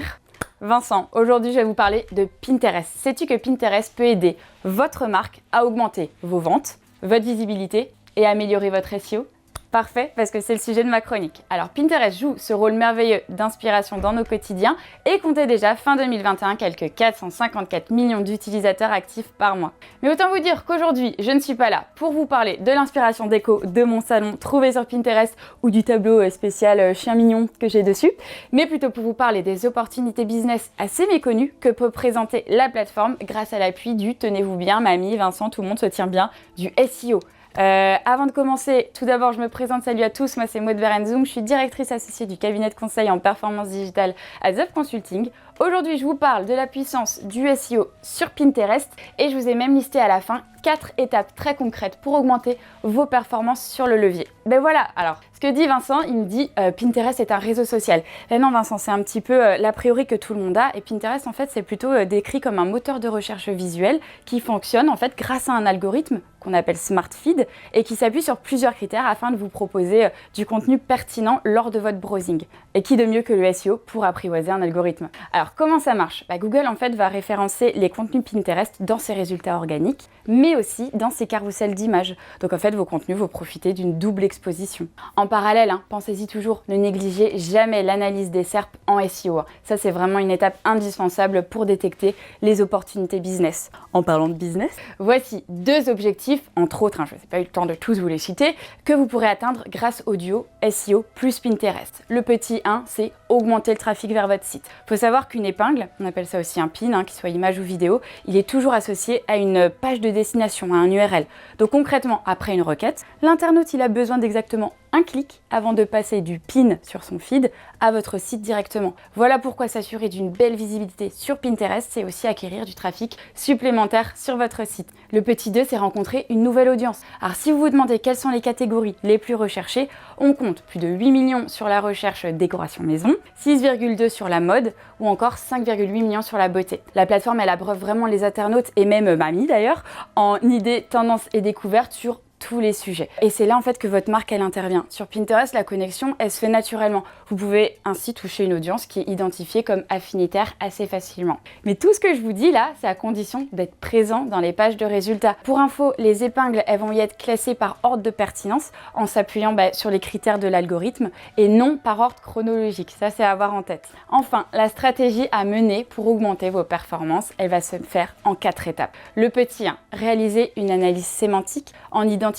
Vincent, aujourd'hui je vais vous parler de Pinterest. Sais-tu que Pinterest peut aider votre marque à augmenter vos ventes, votre visibilité et à améliorer votre SEO? Parfait, parce que c'est le sujet de ma chronique. Alors Pinterest joue ce rôle merveilleux d'inspiration dans nos quotidiens et comptait déjà fin 2021 quelques 454 millions d'utilisateurs actifs par mois. Mais autant vous dire qu'aujourd'hui, je ne suis pas là pour vous parler de l'inspiration déco de mon salon trouvé sur Pinterest ou du tableau spécial chien mignon que j'ai dessus, mais plutôt pour vous parler des opportunités business assez méconnues que peut présenter la plateforme grâce à l'appui du, tenez-vous bien, mamie, Vincent, tout le monde se tient bien, du SEO. Avant de commencer, tout d'abord, je me présente, salut à tous, moi c'est Maud Verenzoum, je suis directrice associée du cabinet de conseil en performance digitale AdsUp Consulting. Aujourd'hui, je vous parle de la puissance du SEO sur Pinterest et je vous ai même listé à la fin 4 étapes très concrètes pour augmenter vos performances sur le levier. Ben voilà, alors, ce que dit Vincent, il me dit Pinterest est un réseau social. Ben non Vincent, c'est un petit peu l'a priori que tout le monde a et Pinterest en fait c'est plutôt décrit comme un moteur de recherche visuel qui fonctionne en fait grâce à un algorithme qu'on appelle Smart Feed et qui s'appuie sur plusieurs critères afin de vous proposer du contenu pertinent lors de votre browsing. Et qui de mieux que le SEO pour apprivoiser un algorithme? Alors Alors comment ça marche? Google en fait va référencer les contenus Pinterest dans ses résultats organiques, mais aussi dans ses carousels d'images. Donc en fait vos contenus vont profiter d'une double exposition. En parallèle, pensez-y toujours, ne négligez jamais l'analyse des SERP en SEO. Ça c'est vraiment une étape indispensable pour détecter les opportunités business. En parlant de business, voici 2 objectifs, entre autres, je n'ai pas eu le temps de tous vous les citer, que vous pourrez atteindre grâce au duo SEO plus Pinterest. Le petit 1, c'est augmenter le trafic vers votre site. Il faut savoir qu'une épingle, on appelle ça aussi un pin, qu'il soit image ou vidéo, il est toujours associé à une page de destination, à un URL. Donc concrètement, après une requête, l'internaute il a besoin d'exactement un clic avant de passer du pin sur son feed à votre site directement. Voilà pourquoi s'assurer d'une belle visibilité sur Pinterest, c'est aussi acquérir du trafic supplémentaire sur votre site. Le petit 2, c'est rencontrer une nouvelle audience. Alors si vous vous demandez quelles sont les catégories les plus recherchées, on compte plus de 8 millions sur la recherche décoration maison, 6,2 sur la mode ou encore 5,8 millions sur la beauté. La plateforme, elle abreuve vraiment les internautes et même mamie d'ailleurs en idées, tendances et découvertes sur tous les sujets. Et c'est là en fait que votre marque elle intervient. Sur Pinterest, la connexion elle se fait naturellement. Vous pouvez ainsi toucher une audience qui est identifiée comme affinitaire assez facilement. Mais tout ce que je vous dis là, c'est à condition d'être présent dans les pages de résultats. Pour info, les épingles elles vont y être classées par ordre de pertinence en s'appuyant sur les critères de l'algorithme et non par ordre chronologique. Ça c'est à avoir en tête. Enfin, la stratégie à mener pour augmenter vos performances, elle va se faire en 4 étapes. Le petit 1, réaliser une analyse sémantique en identifiant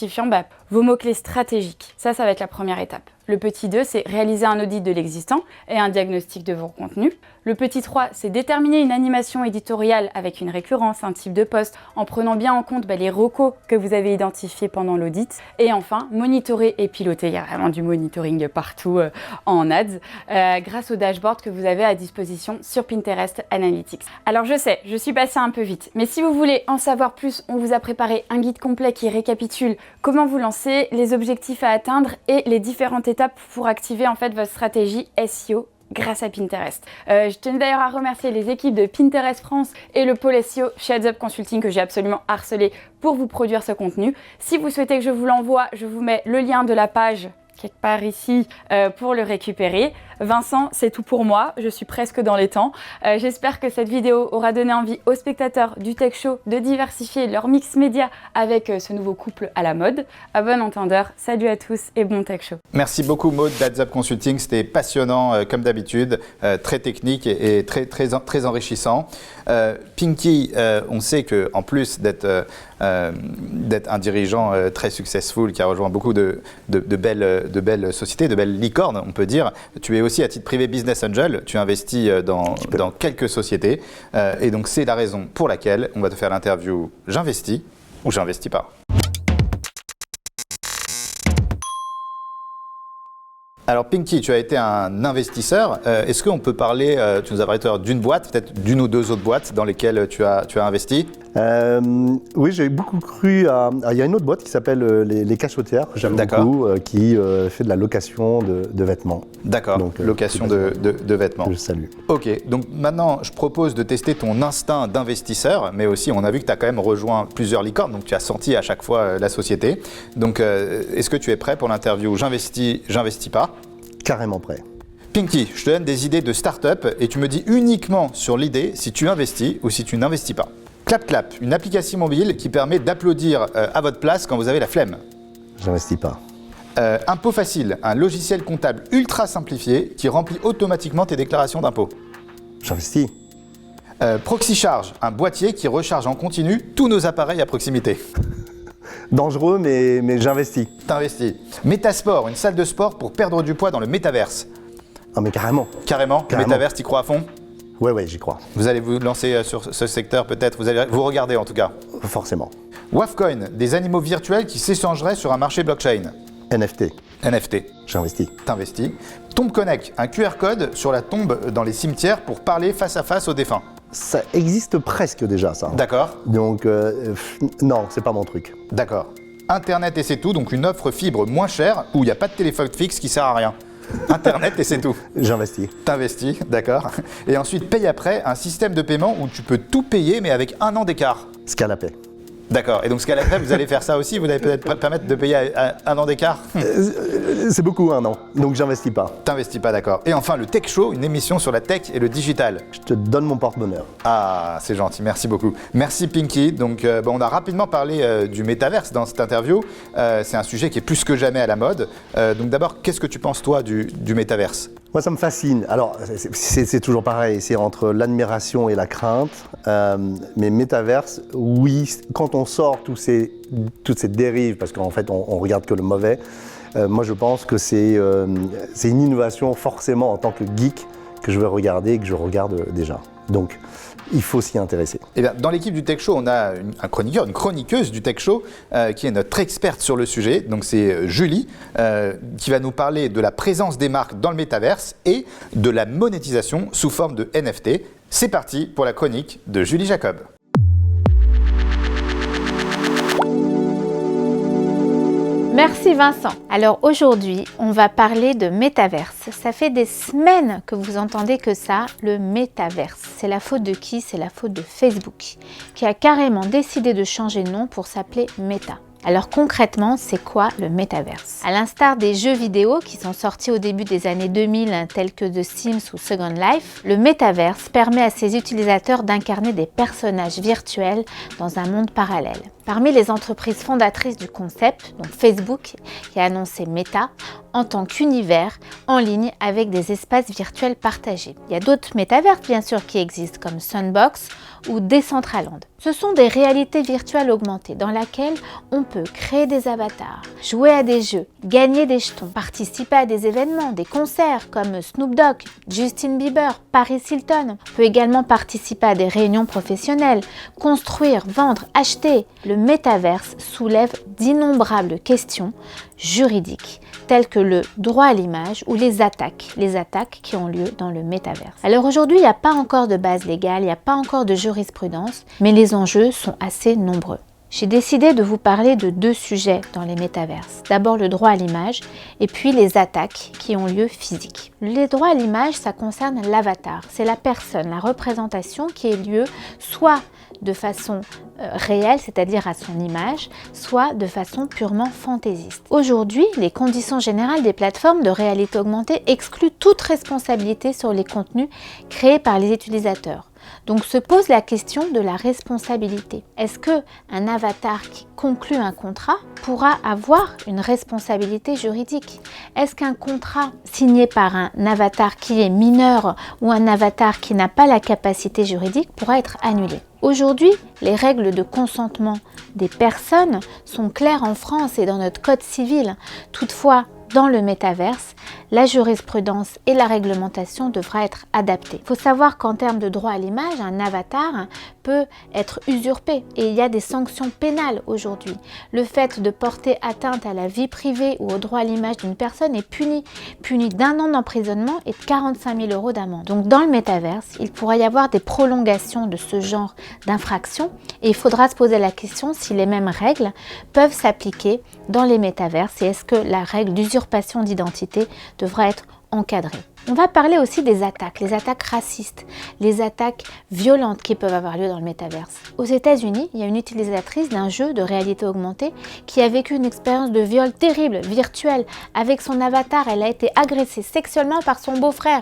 vos mots-clés stratégiques. Ça va être la première étape. Le petit 2, c'est réaliser un audit de l'existant et un diagnostic de vos contenus. Le petit 3, c'est déterminer une animation éditoriale avec une récurrence, un type de post, en prenant bien en compte les recos que vous avez identifiés pendant l'audit. Et enfin, monitorer et piloter. Il y a vraiment du monitoring partout en ads, grâce au dashboard que vous avez à disposition sur Pinterest Analytics. Alors je sais, je suis passée un peu vite, mais si vous voulez en savoir plus, on vous a préparé un guide complet qui récapitule comment vous lancer, les objectifs à atteindre et les différentes étapes pour activer en fait votre stratégie SEO grâce à Pinterest. Je tenais d'ailleurs à remercier les équipes de Pinterest France et le pôle SEO chez Heads Up Consulting que j'ai absolument harcelé pour vous produire ce contenu. Si vous souhaitez que je vous l'envoie, je vous mets le lien de la page quelque part ici pour le récupérer. Vincent, c'est tout pour moi, je suis presque dans les temps. J'espère que cette vidéo aura donné envie aux spectateurs du Tech Show de diversifier leur mix média avec ce nouveau couple à la mode. À bon entendeur, salut à tous et bon Tech Show. Merci beaucoup Maud d'Heads Up Consulting, c'était passionnant comme d'habitude, très technique et très enrichissant. Pinky, on sait qu'en plus d'être un dirigeant très successful qui a rejoint beaucoup de belles sociétés, de belles licornes, on peut dire, tu es aussi à titre privé business angel, tu investis dans quelques sociétés et donc c'est la raison pour laquelle on va te faire l'interview j'investis ou j'investis pas. Alors Pinky, tu as été un investisseur. Est-ce qu'on peut parler, tu nous as parlé d'une boîte, peut-être d'une ou deux autres boîtes dans lesquelles tu as investi? Oui, j'ai beaucoup cru à... Il y a une autre boîte qui s'appelle les Cachotières, que j'aime beaucoup, qui fait de la location de vêtements. D'accord, donc, location de vêtements. Je salue. Ok, donc maintenant je propose de tester ton instinct d'investisseur, mais aussi on a vu que tu as quand même rejoint plusieurs licornes, donc tu as senti à chaque fois la société. Donc est-ce que tu es prêt pour l'interview j'investis pas? Carrément prêt. Pinky, je te donne des idées de start-up et tu me dis uniquement sur l'idée si tu investis ou si tu n'investis pas. Clap, une application mobile qui permet d'applaudir à votre place quand vous avez la flemme. J'investis pas. Impôt facile, un logiciel comptable ultra simplifié qui remplit automatiquement tes déclarations d'impôt. J'investis. Proxy Charge, un boîtier qui recharge en continu tous nos appareils à proximité. Dangereux, mais j'investis. T'investis. Métasport, une salle de sport pour perdre du poids dans le métaverse. Ah mais carrément. Carrément. Le métaverse, t'y crois à fond? Ouais, j'y crois. Vous allez vous lancer sur ce secteur peut-être, vous allez vous regarder en tout cas. Forcément. Wavcoin, des animaux virtuels qui s'échangeraient sur un marché blockchain. NFT. J'investis. T'investis. Tombe Connect, un QR code sur la tombe dans les cimetières pour parler face à face aux défunts. Ça existe presque déjà, ça. D'accord. Donc, non, c'est pas mon truc. D'accord. Internet et c'est tout, donc une offre fibre moins chère où il n'y a pas de téléphone fixe qui sert à rien. Internet et c'est tout. J'investis. T'investis, d'accord. Et ensuite, paye après, un système de paiement où tu peux tout payer mais avec 1 an d'écart. Scalapay. D'accord. Et donc, ce qu'à la fin, vous allez faire ça aussi? Vous allez peut-être permettre de payer à 1 an d'écart? C'est beaucoup 1 an, donc j'investis pas. T'investis pas, d'accord. Et enfin, le Tech Show, une émission sur la tech et le digital. Je te donne mon porte-bonheur. Ah, c'est gentil, merci beaucoup. Merci Pinky. Donc, on a rapidement parlé du métaverse dans cette interview. C'est un sujet qui est plus que jamais à la mode. Donc d'abord, qu'est-ce que tu penses, toi, du métaverse? Moi, ça me fascine. Alors, c'est toujours pareil, c'est entre l'admiration et la crainte. Mais métaverse, oui, quand on sort toutes ces dérives, parce qu'en fait, on regarde que le mauvais, moi, je pense que c'est une innovation forcément en tant que geek que je vais regarder et que je regarde déjà. Donc, il faut s'y intéresser. Eh bien, dans l'équipe du Tech Show, on a un chroniqueur, une chroniqueuse du Tech Show qui est notre experte sur le sujet. Donc c'est Julie qui va nous parler de la présence des marques dans le métaverse et de la monétisation sous forme de NFT. C'est parti pour la chronique de Julie Jacob. Merci Vincent. Alors aujourd'hui, on va parler de métaverse. Ça fait des semaines que vous entendez que ça, le métaverse. C'est la faute de qui? C'est la faute de Facebook, qui a carrément décidé de changer de nom pour s'appeler Meta. Alors concrètement, c'est quoi le métaverse? À l'instar des jeux vidéo qui sont sortis au début des années 2000, tels que The Sims ou Second Life, le métaverse permet à ses utilisateurs d'incarner des personnages virtuels dans un monde parallèle. Parmi les entreprises fondatrices du concept, donc Facebook, qui a annoncé Meta, en tant qu'univers en ligne avec des espaces virtuels partagés. Il y a d'autres métaverses bien sûr qui existent comme Sandbox ou Decentraland. Ce sont des réalités virtuelles augmentées dans lesquelles on peut créer des avatars, jouer à des jeux, gagner des jetons, participer à des événements, des concerts comme Snoop Dogg, Justin Bieber, Paris Hilton. On peut également participer à des réunions professionnelles, construire, vendre, acheter. Le métaverse soulève d'innombrables questions juridiques telles que le droit à l'image ou les attaques qui ont lieu dans le métaverse. Alors aujourd'hui, il n'y a pas encore de base légale, il n'y a pas encore de jurisprudence, mais les enjeux sont assez nombreux. J'ai décidé de vous parler de 2 sujets dans les métaverses. D'abord le droit à l'image et puis les attaques qui ont lieu physiques. Les droits à l'image, ça concerne l'avatar. C'est la personne, la représentation qui ait lieu soit de façon réelle, c'est-à-dire à son image, soit de façon purement fantaisiste. Aujourd'hui, les conditions générales des plateformes de réalité augmentée excluent toute responsabilité sur les contenus créés par les utilisateurs. Donc se pose la question de la responsabilité. Est-ce qu'un avatar qui conclut un contrat pourra avoir une responsabilité juridique? Est-ce qu'un contrat signé par un avatar qui est mineur ou un avatar qui n'a pas la capacité juridique pourra être annulé? Aujourd'hui, les règles de consentement des personnes sont claires en France et dans notre code civil. Toutefois, dans le métaverse, la jurisprudence et la réglementation devraient être adaptées. Il faut savoir qu'en termes de droit à l'image, un avatar peut être usurpé et il y a des sanctions pénales aujourd'hui. Le fait de porter atteinte à la vie privée ou au droit à l'image d'une personne est puni d'1 an d'emprisonnement et de 45 000 € d'amende. Donc dans le métaverse, il pourrait y avoir des prolongations de ce genre d'infractions et il faudra se poser la question si les mêmes règles peuvent s'appliquer dans les métaverses et est-ce que la règle d'usurpation d'identité devra être encadrée. On va parler aussi des attaques, les attaques racistes, les attaques violentes qui peuvent avoir lieu dans le métaverse. Aux États-Unis, il y a une utilisatrice d'un jeu de réalité augmentée qui a vécu une expérience de viol terrible, virtuelle, avec son avatar. Elle a été agressée sexuellement par son beau-frère.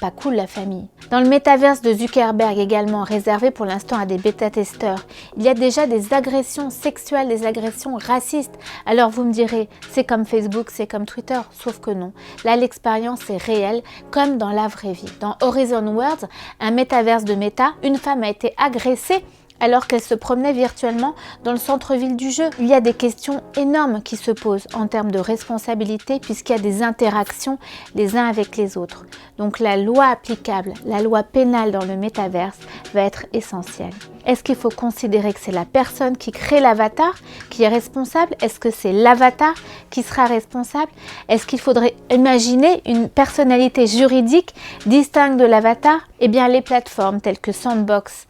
Pas cool la famille. Dans le métaverse de Zuckerberg également, réservé pour l'instant à des bêta-testeurs, il y a déjà des agressions sexuelles, des agressions racistes. Alors vous me direz, c'est comme Facebook, c'est comme Twitter, sauf que non. Là, l'expérience est réelle, comme dans la vraie vie. Dans Horizon Worlds, un métaverse de Meta, une femme a été agressée alors qu'elle se promenait virtuellement dans le centre-ville du jeu. Il y a des questions énormes qui se posent en termes de responsabilité puisqu'il y a des interactions les uns avec les autres. Donc la loi applicable, la loi pénale dans le métaverse va être essentielle. Est-ce qu'il faut considérer que c'est la personne qui crée l'avatar qui est responsable? Est-ce que c'est l'avatar qui sera responsable? Est-ce qu'il faudrait imaginer une personnalité juridique distincte de l'avatar? Eh bien, les plateformes telles que Sandbox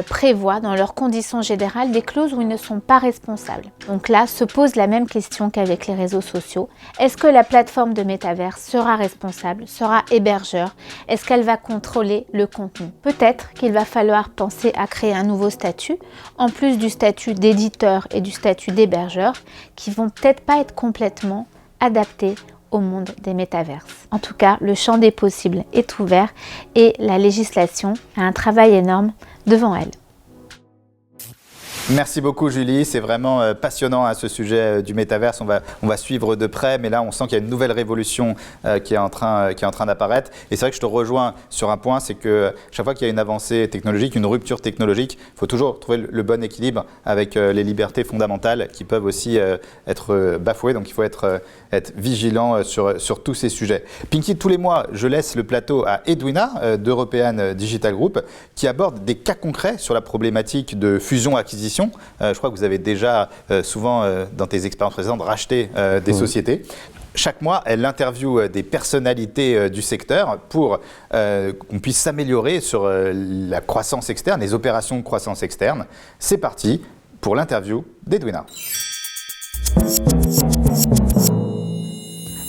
prévoient dans leurs conditions générales des clauses où ils ne sont pas responsables. Donc là, se pose la même question qu'avec les réseaux sociaux. Est-ce que la plateforme de métaverse sera responsable, sera hébergeur? Est-ce qu'elle va contrôler le contenu? Peut-être qu'il va falloir penser à créer un nouveau statut, en plus du statut d'éditeur et du statut d'hébergeur, qui vont peut-être pas être complètement adaptés au monde des métaverses. En tout cas, le champ des possibles est ouvert et la législation a un travail énorme devant elle. Merci beaucoup Julie, c'est vraiment passionnant ce sujet du métaverse, on va suivre de près, mais là on sent qu'il y a une nouvelle révolution qui est en train d'apparaître. Et c'est vrai que je te rejoins sur un point, c'est que chaque fois qu'il y a une avancée technologique, une rupture technologique, il faut toujours trouver le bon équilibre avec les libertés fondamentales qui peuvent aussi être bafouées, donc il faut être vigilant sur tous ces sujets. Pinky, tous les mois, je laisse le plateau à Edwina d'European Digital Group qui aborde des cas concrets sur la problématique de fusion-acquisition. Je crois que vous avez déjà souvent, dans tes expériences précédentes, racheté des sociétés. Chaque mois, elle interviewe des personnalités du secteur pour qu'on puisse s'améliorer sur la croissance externe, les opérations de croissance externe. C'est parti pour l'interview d'Edwina.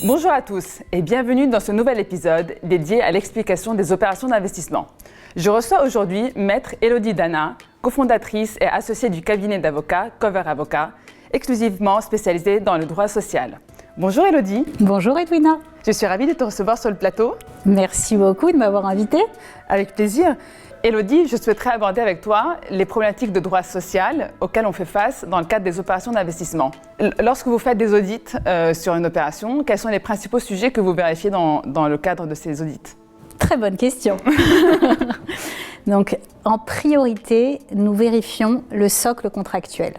Bonjour à tous et bienvenue dans ce nouvel épisode dédié à l'explication des opérations d'investissement. Je reçois aujourd'hui Maître Élodie Dana, cofondatrice et associée du cabinet d'avocats Cover Avocat, exclusivement spécialisée dans le droit social. Bonjour Élodie. Bonjour Edwina. Je suis ravie de te recevoir sur le plateau. Merci beaucoup de m'avoir invitée. Avec plaisir. Élodie, je souhaiterais aborder avec toi les problématiques de droit social auxquelles on fait face dans le cadre des opérations d'investissement. Lorsque vous faites des audits sur une opération, quels sont les principaux sujets que vous vérifiez dans le cadre de ces audits ? Très bonne question. Donc, en priorité, nous vérifions le socle contractuel,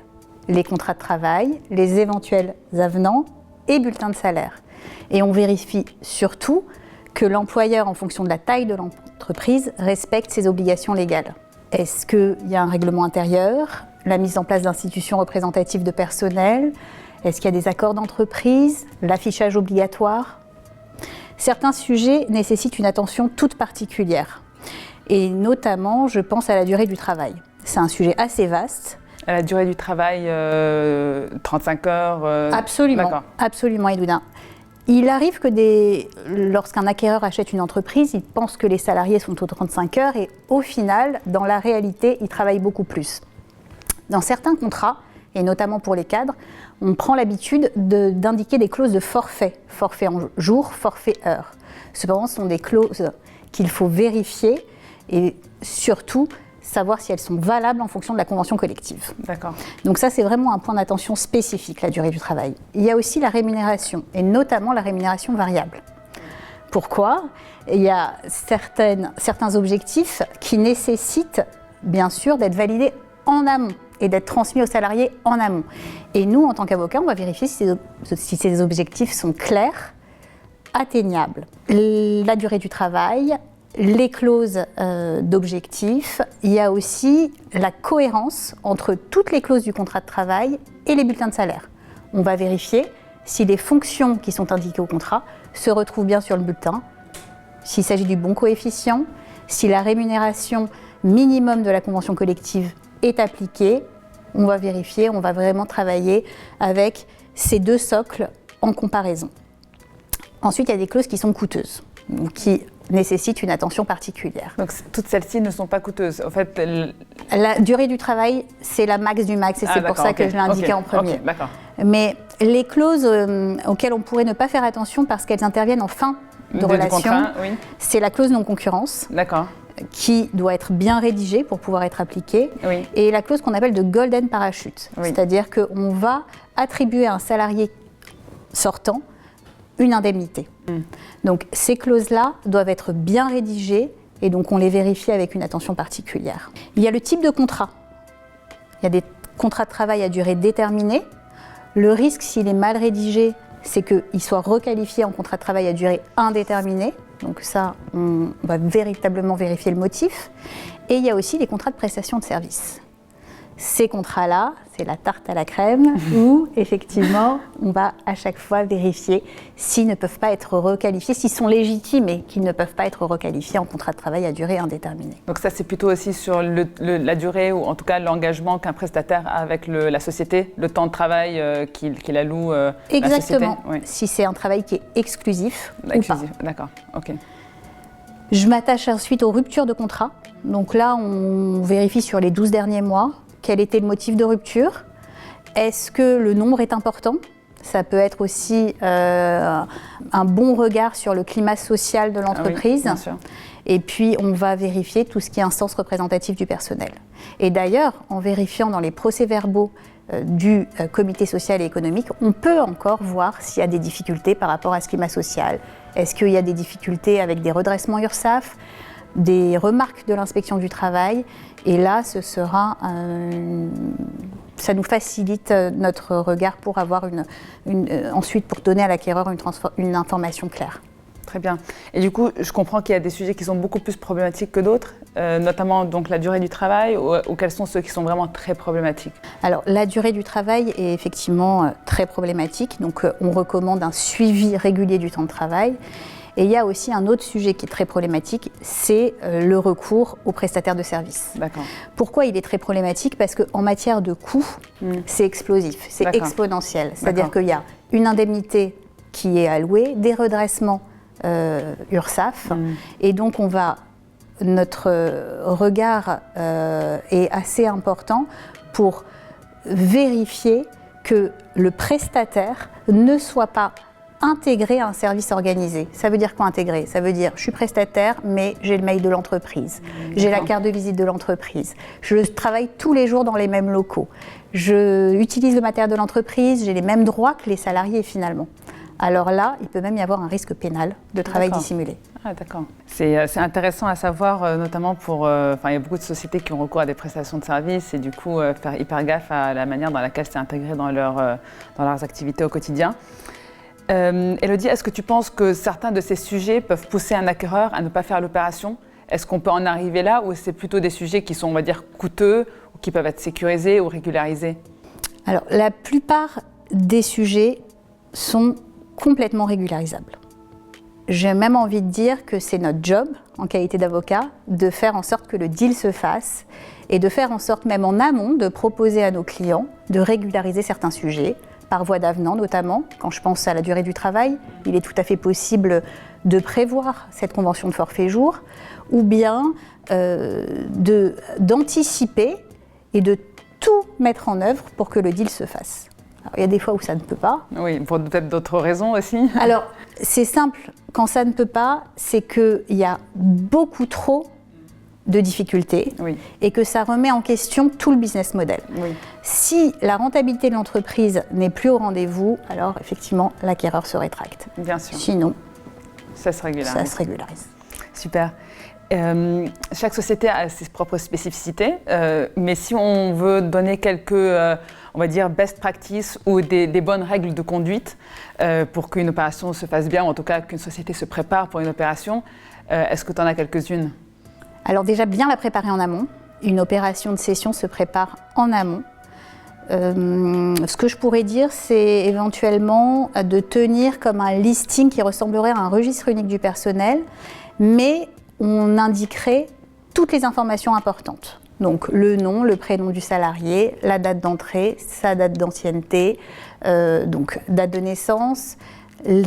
les contrats de travail, les éventuels avenants et bulletins de salaire. Et on vérifie surtout que l'employeur, en fonction de la taille de l'entreprise, respecte ses obligations légales. Est-ce qu'il y a un règlement intérieur, la mise en place d'institutions représentatives de personnel? Est-ce qu'il y a des accords d'entreprise, l'affichage obligatoire? Certains sujets nécessitent une attention toute particulière. Et notamment, je pense à la durée du travail. C'est un sujet assez vaste. À la durée du travail, 35 heures Absolument, D'accord. Absolument, Edwina. Il arrive que lorsqu'un acquéreur achète une entreprise, il pense que les salariés sont aux 35 heures et au final, dans la réalité, ils travaillent beaucoup plus. Dans certains contrats, et notamment pour les cadres, on prend l'habitude d'indiquer des clauses de forfait en jour, forfait heure. Cependant, ce sont des clauses qu'il faut vérifier et surtout savoir si elles sont valables en fonction de la convention collective. D'accord. Donc ça, c'est vraiment un point d'attention spécifique, la durée du travail. Il y a aussi la rémunération, et notamment la rémunération variable. Pourquoi ? Il y a certains objectifs qui nécessitent, bien sûr, d'être validés en amont et d'être transmis aux salariés en amont. Et nous, en tant qu'avocats, on va vérifier si ces objectifs sont clairs, atteignables. La durée du travail, les clauses d'objectifs, il y a aussi la cohérence entre toutes les clauses du contrat de travail et les bulletins de salaire. On va vérifier si les fonctions qui sont indiquées au contrat se retrouvent bien sur le bulletin, s'il s'agit du bon coefficient, si la rémunération minimum de la convention collective est appliquée. On va vérifier, on va vraiment travailler avec ces deux socles en comparaison. Ensuite, il y a des clauses qui sont coûteuses, qui nécessitent une attention particulière. Donc toutes celles-ci ne sont pas coûteuses. En fait, la durée du travail, c'est la max du max, et c'est pour ça que je l'ai indiqué en premier. D'accord. Mais les clauses auxquelles on pourrait ne pas faire attention parce qu'elles interviennent en fin de relation, contrat, oui. C'est la clause non-concurrence. D'accord. Qui doit être bien rédigée pour pouvoir être appliquée, Oui. et la clause qu'on appelle de golden parachute, Oui. c'est-à-dire qu'on va attribuer à un salarié sortant une indemnité. Donc ces clauses-là doivent être bien rédigées et donc on les vérifie avec une attention particulière. Il y a le type de contrat. Il y a des contrats de travail à durée déterminée. Le risque, s'il est mal rédigé, c'est qu'il soit requalifié en contrat de travail à durée indéterminée. Donc ça, on va véritablement vérifier le motif. Et il y a aussi les contrats de prestation de services. Ces contrats-là, c'est la tarte à la crème où, effectivement, on va à chaque fois vérifier s'ils ne peuvent pas être requalifiés, s'ils sont légitimes et qu'ils ne peuvent pas être requalifiés en contrat de travail à durée indéterminée. Donc ça, c'est plutôt aussi sur la durée ou en tout cas l'engagement qu'un prestataire a avec la société, le temps de travail qu'il alloue la société. Exactement. Oui. Si c'est un travail qui est exclusif ou pas. D'accord, ok. Je m'attache ensuite aux ruptures de contrat. Donc là, on vérifie sur les 12 derniers mois quel était le motif de rupture. Est-ce que le nombre est important ? Ça peut être aussi un bon regard sur le climat social de l'entreprise. Ah oui, bien sûr. Et puis, on va vérifier tout ce qui est instance représentative du personnel. Et d'ailleurs, en vérifiant dans les procès-verbaux du comité social et économique, on peut encore voir s'il y a des difficultés par rapport à ce climat social. Est-ce qu'il y a des difficultés avec des redressements URSSAF, des remarques de l'inspection du travail? Et là, ce sera ça nous facilite notre regard pour avoir ensuite pour donner à l'acquéreur une information claire. Très bien. Et du coup, je comprends qu'il y a des sujets qui sont beaucoup plus problématiques que d'autres, notamment donc la durée du travail, ou quels sont ceux qui sont vraiment très problématiques? Alors, la durée du travail est effectivement très problématique. Donc, on recommande un suivi régulier du temps de travail. Et il y a aussi un autre sujet qui est très problématique, c'est le recours aux prestataires de services. D'accord. Pourquoi il est très problématique? Parce qu'en matière de coûts, c'est explosif, c'est exponentiel. C'est-à-dire qu'il y a une indemnité qui est allouée, des redressements URSSAF, et donc notre regard est assez important pour vérifier que le prestataire ne soit pas intégré à un service organisé. Ça veut dire quoi intégrer? Ça veut dire je suis prestataire, mais j'ai le mail de l'entreprise, j'ai la carte de visite de l'entreprise, je travaille tous les jours dans les mêmes locaux, je utilise le matériel de l'entreprise, j'ai les mêmes droits que les salariés finalement. Alors là, il peut même y avoir un risque pénal de travail dissimulé. Ah, d'accord. C'est intéressant à savoir, notamment pour... il y a beaucoup de sociétés qui ont recours à des prestations de services et du coup, faire hyper gaffe à la manière dans laquelle c'est intégré dans leurs activités au quotidien. Élodie, est-ce que tu penses que certains de ces sujets peuvent pousser un acquéreur à ne pas faire l'opération? Est-ce qu'on peut en arriver là ou c'est plutôt des sujets qui sont, on va dire, coûteux ou qui peuvent être sécurisés ou régularisés? Alors, la plupart des sujets sont complètement régularisables. J'ai même envie de dire que c'est notre job, en qualité d'avocat, de faire en sorte que le deal se fasse et de faire en sorte, même en amont, de proposer à nos clients de régulariser certains sujets, par voie d'avenant notamment. Quand je pense à la durée du travail, il est tout à fait possible de prévoir cette convention de forfait jour, ou bien d'anticiper et de tout mettre en œuvre pour que le deal se fasse. Alors, il y a des fois où ça ne peut pas. Oui, pour peut-être d'autres raisons aussi. Alors, c'est simple, quand ça ne peut pas, c'est qu'il y a beaucoup trop de difficultés et que ça remet en question tout le business model. Oui. Si la rentabilité de l'entreprise n'est plus au rendez-vous, alors effectivement, l'acquéreur se rétracte. Bien sûr. Sinon, ça se régularise. Ça se régularise. Super. Chaque société a ses propres spécificités, mais si on veut donner quelques, on va dire, best practices ou des bonnes règles de conduite pour qu'une opération se fasse bien, ou en tout cas qu'une société se prépare pour une opération, est-ce que tu en as quelques-unes? Alors déjà, bien la préparer en amont. Une opération de cession se prépare en amont. Ce que je pourrais dire, c'est éventuellement de tenir comme un listing qui ressemblerait à un registre unique du personnel, mais on indiquerait toutes les informations importantes. Donc le nom, le prénom du salarié, la date d'entrée, sa date d'ancienneté, donc date de naissance,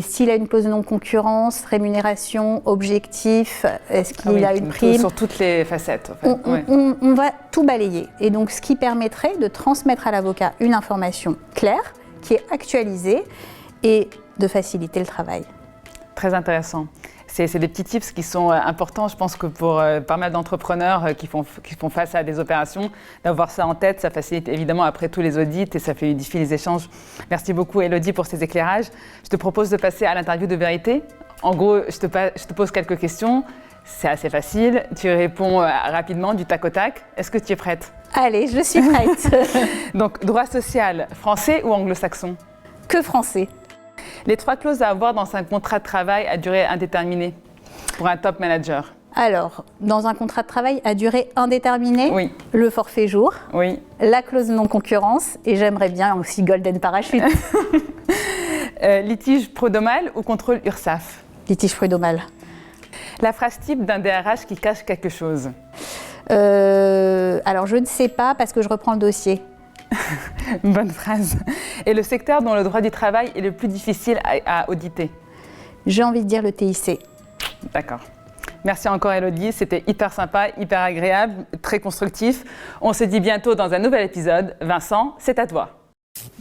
s'il a une clause de non-concurrence, rémunération, objectif, est-ce qu'il a une prime? Sur toutes les facettes. En fait. On va tout balayer. Et donc, ce qui permettrait de transmettre à l'avocat une information claire, qui est actualisée, et de faciliter le travail. Très intéressant. C'est des petits tips qui sont importants, je pense que pour pas mal d'entrepreneurs qui font face à des opérations, d'avoir ça en tête, ça facilite évidemment après tous les audits et ça fluidifie les échanges. Merci beaucoup Élodie pour ces éclairages. Je te propose de passer à l'interview de vérité. En gros, je te pose quelques questions, c'est assez facile, tu réponds rapidement du tac au tac. Est-ce que tu es prête? Allez, je suis prête. Donc, droit social, français ou anglo-saxon? Que français. Les 3 clauses à avoir dans un contrat de travail à durée indéterminée pour un top manager? Alors, dans un contrat de travail à durée indéterminée, Oui. le forfait jour, Oui. la clause non-concurrence et j'aimerais bien aussi Golden Parachute. Litige prud'homal ou contrôle URSSAF? Litige prud'homal. La phrase type d'un DRH qui cache quelque chose? Alors, je ne sais pas parce que je reprends le dossier. Bonne phrase. Et le secteur dont le droit du travail est le plus difficile à auditer? J'ai envie de dire le TIC. D'accord. Merci encore Elodie, c'était hyper sympa, hyper agréable, très constructif. On se dit bientôt dans un nouvel épisode. Vincent, c'est à toi.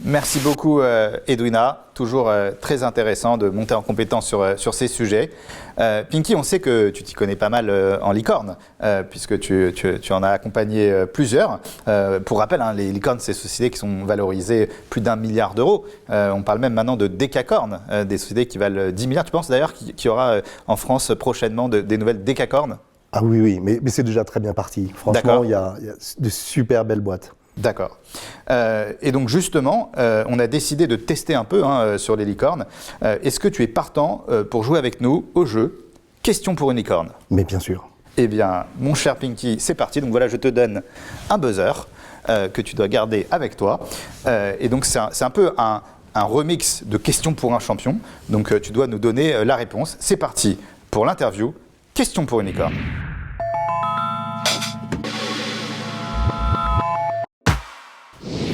Merci beaucoup Edwina, toujours très intéressant de monter en compétence sur ces sujets. Pinky, on sait que tu t'y connais pas mal en licorne, puisque tu en as accompagné plusieurs. Pour rappel, hein, les licornes, c'est des sociétés qui sont valorisées plus d'1 milliard d'euros. On parle même maintenant de décacornes, des sociétés qui valent 10 milliards. Tu penses d'ailleurs qu'il y aura en France prochainement des nouvelles décacornes? Ah oui, mais c'est déjà très bien parti. Franchement, il y a de super belles boîtes. D'accord. Et donc justement, on a décidé de tester un peu sur les licornes. Est-ce que tu es partant pour jouer avec nous au jeu Question pour une licorne? Mais bien sûr. Eh bien, mon cher Pinky, c'est parti. Donc voilà, je te donne un buzzer que tu dois garder avec toi. Et donc c'est un peu un remix de Question pour un champion. Donc tu dois nous donner la réponse. C'est parti pour l'interview. Question pour une licorne.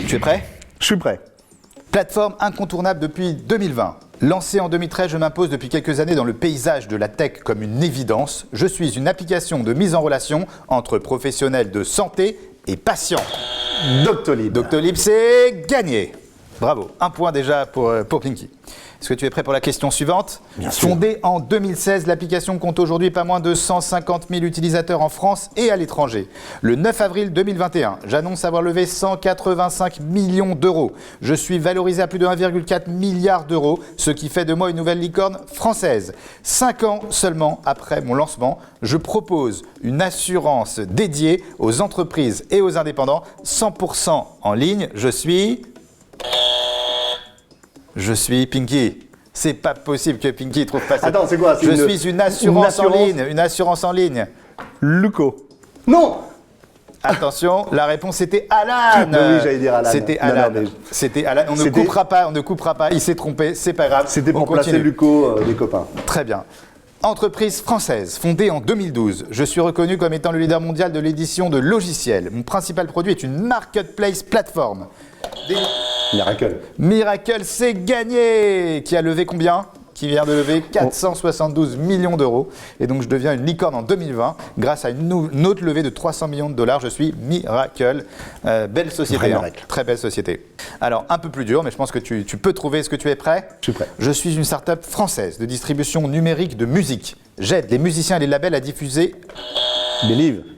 Tu es prêt? Je suis prêt. Plateforme incontournable depuis 2020. Lancée en 2013, je m'impose depuis quelques années dans le paysage de la tech comme une évidence. Je suis une application de mise en relation entre professionnels de santé et patients. Doctolib. Doctolib, c'est gagné. Bravo. Un point déjà pour Pinky. Est-ce que tu es prêt pour la question suivante? Bien sûr. Fondée en 2016, l'application compte aujourd'hui pas moins de 150 000 utilisateurs en France et à l'étranger. Le 9 avril 2021, j'annonce avoir levé 185 millions d'euros. Je suis valorisé à plus de 1,4 milliard d'euros, ce qui fait de moi une nouvelle licorne française. 5 ans seulement après mon lancement, je propose une assurance dédiée aux entreprises et aux indépendants, 100% en ligne. Je suis Pinky. C'est pas possible que Pinky trouve pas ça. Attends, c'est quoi? Je suis une assurance en ligne. Une assurance en ligne. Luco. Non. Attention, la réponse était Alan. Oui, j'allais dire Alan. C'était Non, Alan. non, mais C'était Alan. On ne coupera pas. Il s'est trompé. C'est pas grave. C'était pour On placer continue. Luco des copains. Très bien. Entreprise française, fondée en 2012. Je suis reconnu comme étant le leader mondial de l'édition de logiciels. Mon principal produit est une marketplace plateforme. Miracle, c'est gagné. Qui a levé combien? Qui vient de lever 472 millions d'euros. Et donc je deviens une licorne en 2020 grâce à une autre levée de 300 millions de dollars. Je suis Miracle. Belle société. Très belle société. Alors un peu plus dur, mais je pense que tu peux trouver. Est-ce que tu es prêt? Je suis prêt. Je suis une start-up française de distribution numérique de musique. J'aide les musiciens et les labels à diffuser.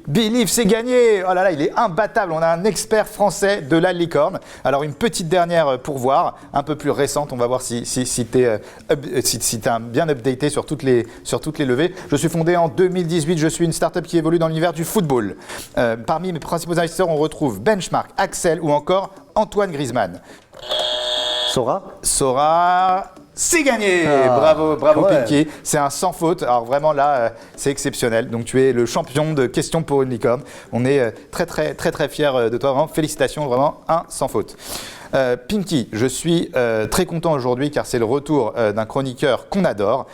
Believe, c'est gagné. Oh là là, il est imbattable. On a un expert français de la licorne. Alors une petite dernière pour voir, un peu plus récente. On va voir si t'es bien updaté sur toutes les levées. Je suis fondé en 2018. Je suis une start-up qui évolue dans l'univers du football. Parmi mes principaux investisseurs, on retrouve Benchmark, Axel ou encore Antoine Griezmann. Sora, c'est gagné. Bravo Pinky. C'est un sans faute. Alors vraiment là, c'est exceptionnel. Donc tu es le champion de questions pour une licorne. On est très fiers de toi. Vraiment, félicitations, vraiment un sans faute. Pinky, je suis très content aujourd'hui car c'est le retour d'un chroniqueur qu'on adore,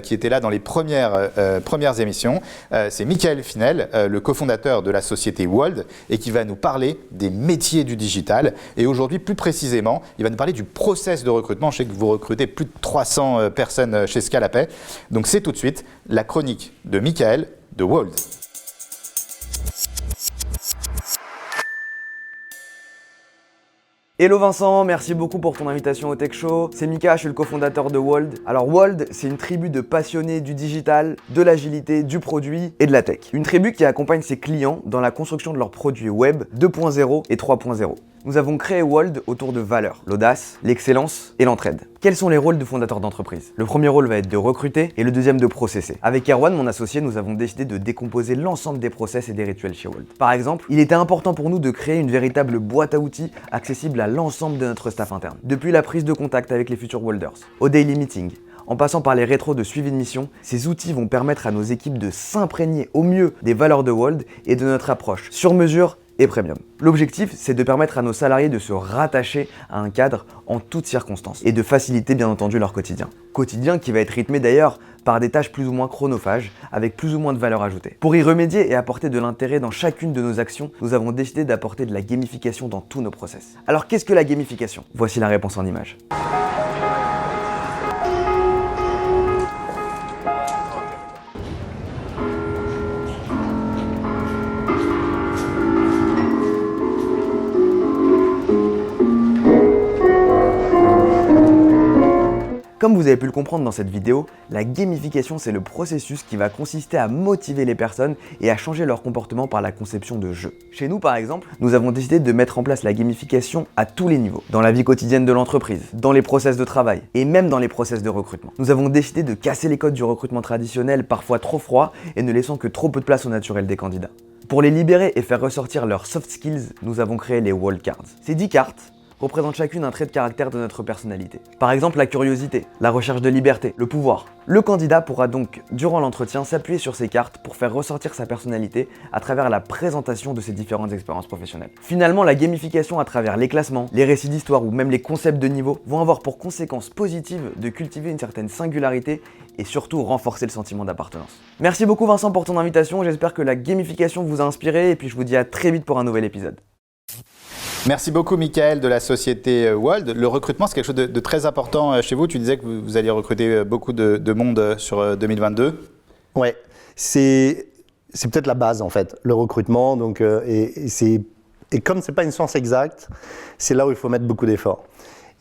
qui était là dans les premières émissions. C'est Michael Finel, le cofondateur de la société Wold, et qui va nous parler des métiers du digital. Et aujourd'hui, plus précisément, il va nous parler du process de recrutement. Je sais que vous recrutez plus de 300 personnes chez Scalapay. Donc c'est tout de suite la chronique de Michael de Wold. Hello Vincent, merci beaucoup pour ton invitation au Tech Show. C'est Mika, je suis le cofondateur de Wold. Alors Wold, c'est une tribu de passionnés du digital, de l'agilité, du produit et de la tech. Une tribu qui accompagne ses clients dans la construction de leurs produits web 2.0 et 3.0. Nous avons créé Wold autour de valeurs, l'audace, l'excellence et l'entraide. Quels sont les rôles de fondateur d'entreprise? Le premier rôle va être de recruter et le deuxième de processer. Avec Erwan, mon associé, nous avons décidé de décomposer l'ensemble des process et des rituels chez Wold. Par exemple, il était important pour nous de créer une véritable boîte à outils accessible à l'ensemble de notre staff interne. Depuis la prise de contact avec les futurs Wolders, au daily meeting, en passant par les rétros de suivi de mission, ces outils vont permettre à nos équipes de s'imprégner au mieux des valeurs de Wold et de notre approche sur mesure et premium. L'objectif, c'est de permettre à nos salariés de se rattacher à un cadre en toutes circonstances et de faciliter bien entendu leur quotidien. Quotidien qui va être rythmé d'ailleurs par des tâches plus ou moins chronophages, avec plus ou moins de valeur ajoutée. Pour y remédier et apporter de l'intérêt dans chacune de nos actions, nous avons décidé d'apporter de la gamification dans tous nos process. Alors qu'est-ce que la gamification? Voici la réponse en images. Comme vous avez pu le comprendre dans cette vidéo, la gamification c'est le processus qui va consister à motiver les personnes et à changer leur comportement par la conception de jeux. Chez nous par exemple, nous avons décidé de mettre en place la gamification à tous les niveaux, dans la vie quotidienne de l'entreprise, dans les process de travail et même dans les process de recrutement. Nous avons décidé de casser les codes du recrutement traditionnel, parfois trop froid et ne laissant que trop peu de place au naturel des candidats. Pour les libérer et faire ressortir leurs soft skills, nous avons créé les Wold Cards. Ces 10 cartes représentent chacune un trait de caractère de notre personnalité. Par exemple, la curiosité, la recherche de liberté, le pouvoir. Le candidat pourra donc, durant l'entretien, s'appuyer sur ces cartes pour faire ressortir sa personnalité à travers la présentation de ses différentes expériences professionnelles. Finalement, la gamification à travers les classements, les récits d'histoire ou même les concepts de niveau vont avoir pour conséquence positive de cultiver une certaine singularité et surtout renforcer le sentiment d'appartenance. Merci beaucoup Vincent pour ton invitation, j'espère que la gamification vous a inspiré et puis je vous dis à très vite pour un nouvel épisode. Merci beaucoup, Michael, de la société Wold. Le recrutement, c'est quelque chose de très important chez vous. Tu disais que vous alliez recruter beaucoup de monde sur 2022. Ouais, c'est peut-être la base en fait, le recrutement. Donc, et comme c'est pas une science exacte, c'est là où il faut mettre beaucoup d'efforts.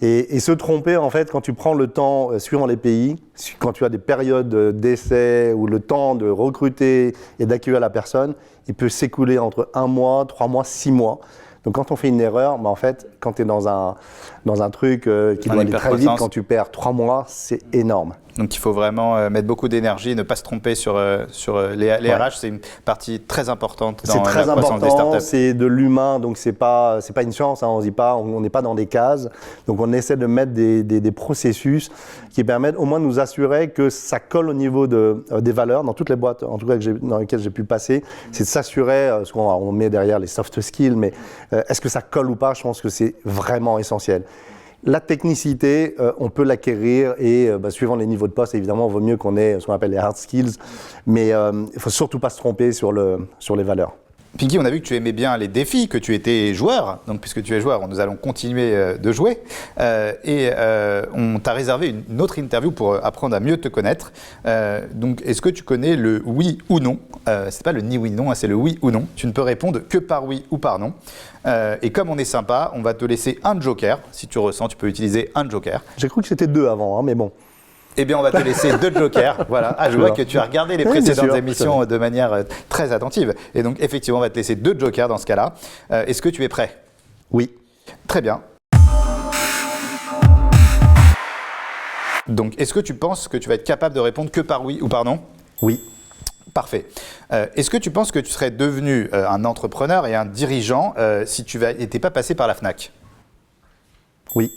Et se tromper en fait, quand tu prends le temps, suivant les pays, quand tu as des périodes d'essai ou le temps de recruter et d'accueillir la personne, il peut s'écouler entre 1 mois, 3 mois, 6 mois. Donc quand on fait une erreur, en fait, quand tu es dans un truc qui doit aller très vite, quand tu perds 3 mois, c'est énorme. Donc il faut vraiment mettre beaucoup d'énergie, ne pas se tromper sur les RH, c'est une partie très importante dans la croissance des startups. C'est de l'humain, donc c'est pas une science, hein, on n'est pas dans des cases. Donc on essaie de mettre des processus qui permettent au moins de nous assurer que ça colle au niveau des valeurs. Dans toutes les boîtes, en tout cas dans lesquelles j'ai pu passer, c'est de s'assurer, parce qu'on met derrière les soft skills, mais est-ce que ça colle ou pas? Je pense que c'est vraiment essentiel. La technicité, on peut l'acquérir et suivant les niveaux de poste, évidemment, il vaut mieux qu'on ait ce qu'on appelle les hard skills, mais il ne faut surtout pas se tromper sur les valeurs. Pinky, on a vu que tu aimais bien les défis, que tu étais joueur. Donc, puisque tu es joueur, nous allons continuer de jouer. On t'a réservé une autre interview pour apprendre à mieux te connaître. Donc, est-ce que tu connais le oui ou non? C'est pas le ni oui non, c'est le oui ou non. Tu ne peux répondre que par oui ou par non. Et comme on est sympa, on va te laisser un joker. Si tu ressens, tu peux utiliser un joker. J'ai cru que c'était 2 avant, hein, mais bon. Eh bien, on va te laisser 2 jokers. Voilà. Ah, je vois que tu as regardé les précédentes émissions de manière très attentive. Et donc, effectivement, on va te laisser 2 jokers dans ce cas-là. Est-ce que tu es prêt? Oui. Très bien. Donc, est-ce que tu penses que tu vas être capable de répondre que par oui ou par non? Oui. Parfait. Est-ce que tu penses que tu serais devenu un entrepreneur et un dirigeant si tu n'étais pas passé par la Fnac? Oui.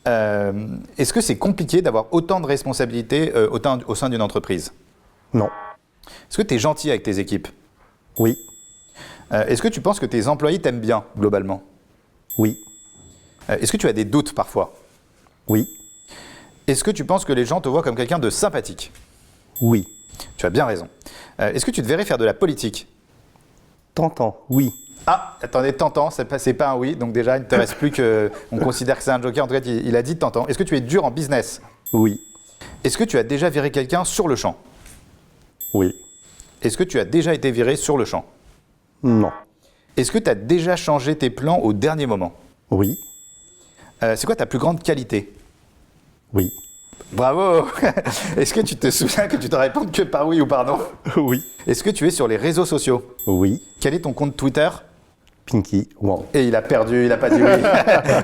Est-ce que c'est compliqué d'avoir autant de responsabilités au sein d'une entreprise? Non. Est-ce que tu es gentil avec tes équipes? Oui. Est-ce que tu penses que tes employés t'aiment bien, globalement? Oui. Est-ce que tu as des doutes parfois? Oui. Est-ce que tu penses que les gens te voient comme quelqu'un de sympathique? Oui. Tu as bien raison. Est-ce que tu te verrais faire de la politique? Tentant, oui. Ah, attendez, tentant, c'est pas un oui, donc déjà il ne te reste plus que. On considère que c'est un joker, en tout cas il a dit tentant. Est-ce que tu es dur en business? Oui. Est-ce que tu as déjà viré quelqu'un sur le champ? Oui. Est-ce que tu as déjà été viré sur le champ? Non. Est-ce que tu as déjà changé tes plans au dernier moment? Oui. C'est quoi ta plus grande qualité? Oui. Bravo. Est-ce que tu te souviens que tu dois répondre que par oui ou par non? Oui. Est-ce que tu es sur les réseaux sociaux? Oui. Quel est ton compte Twitter? Pinky Wang. Et il a perdu, il n'a pas dit oui.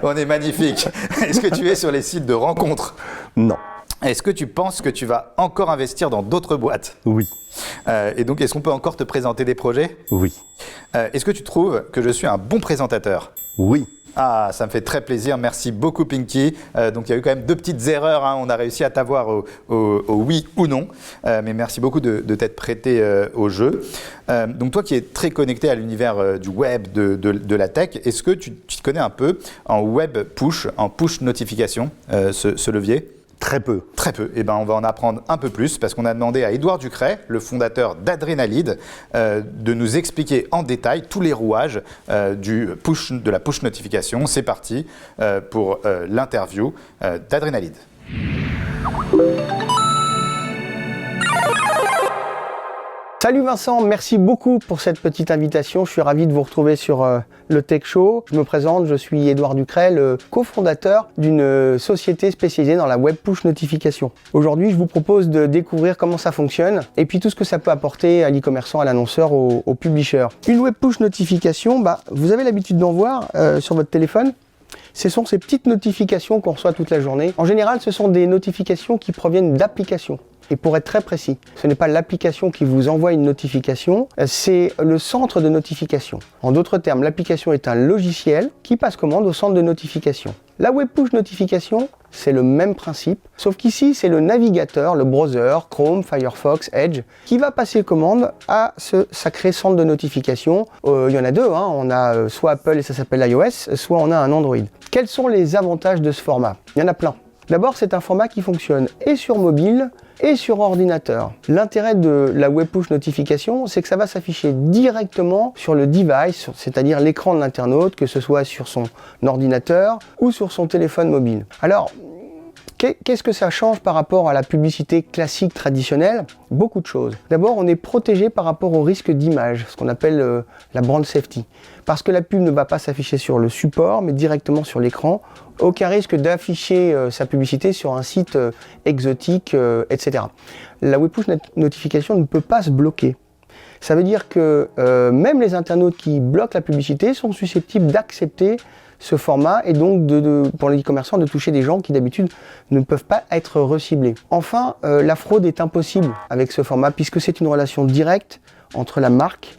On est magnifique. Est-ce que tu es sur les sites de rencontres? Non. Est-ce que tu penses que tu vas encore investir dans d'autres boîtes? Oui. Et donc, est-ce qu'on peut encore te présenter des projets? Oui. Est-ce que tu trouves que je suis un bon présentateur? Oui. Ah, ça me fait très plaisir. Merci beaucoup, Pinky. Donc, il y a eu quand même 2 petites erreurs. Hein. On a réussi à t'avoir au oui ou non. Mais merci beaucoup de t'être prêté au jeu. Donc, toi qui es très connecté à l'univers du web, de la tech, est-ce que tu te connais un peu en web push, en push notification, ce levier? Très peu. Très peu. Eh ben, on va en apprendre un peu plus parce qu'on a demandé à Édouard Ducret, le fondateur d'Adrénalide, de nous expliquer en détail tous les rouages de la push notification. C'est parti pour l'interview d'Adrénalide. Salut Vincent, merci beaucoup pour cette petite invitation. Je suis ravi de vous retrouver sur le Tech Show. Je me présente, je suis Édouard Ducret, le cofondateur d'une société spécialisée dans la web push notification. Aujourd'hui, je vous propose de découvrir comment ça fonctionne et puis tout ce que ça peut apporter à l'e-commerçant, à l'annonceur, au publisher. Une web push notification, vous avez l'habitude d'en voir sur votre téléphone. Ce sont ces petites notifications qu'on reçoit toute la journée. En général, ce sont des notifications qui proviennent d'applications. Et pour être très précis, ce n'est pas l'application qui vous envoie une notification, c'est le centre de notification. En d'autres termes, l'application est un logiciel qui passe commande au centre de notification. La web push notification, c'est le même principe, sauf qu'ici, c'est le navigateur, le browser, Chrome, Firefox, Edge, qui va passer commande à ce sacré centre de notification. Il y en a 2, hein. On a soit Apple et ça s'appelle iOS, soit on a un Android. Quels sont les avantages de ce format? Il y en a plein. D'abord, c'est un format qui fonctionne et sur mobile et sur ordinateur. L'intérêt de la web push notification, c'est que ça va s'afficher directement sur le device, c'est-à-dire l'écran de l'internaute, que ce soit sur son ordinateur ou sur son téléphone mobile. Alors, qu'est-ce que ça change par rapport à la publicité classique traditionnelle? Beaucoup de choses. D'abord, on est protégé par rapport au risque d'image, ce qu'on appelle la brand safety. Parce que la pub ne va pas s'afficher sur le support, mais directement sur l'écran. Aucun risque d'afficher sa publicité sur un site exotique, etc. La web push notification ne peut pas se bloquer. Ça veut dire que même les internautes qui bloquent la publicité sont susceptibles d'accepter ce format et donc pour les e-commerçants de toucher des gens qui d'habitude ne peuvent pas être reciblés. Enfin, la fraude est impossible avec ce format puisque c'est une relation directe entre la marque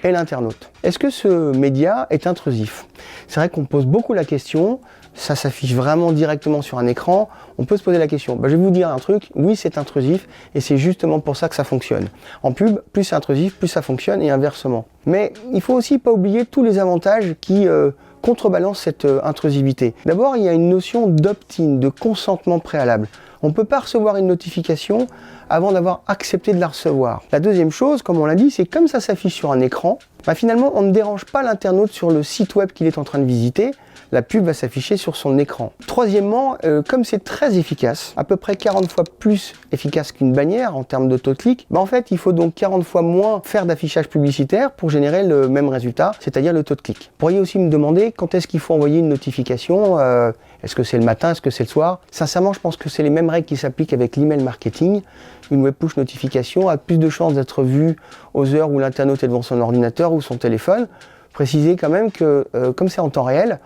et l'internaute. Est-ce que ce média est intrusif? C'est vrai qu'on pose beaucoup la question, ça s'affiche vraiment directement sur un écran, on peut se poser la question. Je vais vous dire un truc, oui c'est intrusif et c'est justement pour ça que ça fonctionne. En pub, plus c'est intrusif, plus ça fonctionne et inversement. Mais il faut aussi pas oublier tous les avantages qui contrebalancent cette intrusivité. D'abord, il y a une notion d'opt-in, de consentement préalable. On ne peut pas recevoir une notification avant d'avoir accepté de la recevoir. La deuxième chose, comme on l'a dit, c'est comme ça s'affiche sur un écran, finalement on ne dérange pas l'internaute sur le site web qu'il est en train de visiter, la pub va s'afficher sur son écran. Troisièmement, comme c'est très efficace, à peu près 40 fois plus efficace qu'une bannière en termes de taux de clic, en fait il faut donc 40 fois moins faire d'affichage publicitaire pour générer le même résultat, c'est-à-dire le taux de clic. Vous pourriez aussi me demander quand est-ce qu'il faut envoyer une notification, est-ce que c'est le matin, est-ce que c'est le soir? Sincèrement, je pense que c'est les mêmes règles qui s'appliquent avec l'email marketing. Une web push notification a plus de chances d'être vue aux heures où l'internaute est devant son ordinateur ou son téléphone. Précisez quand même que, comme c'est en temps réel,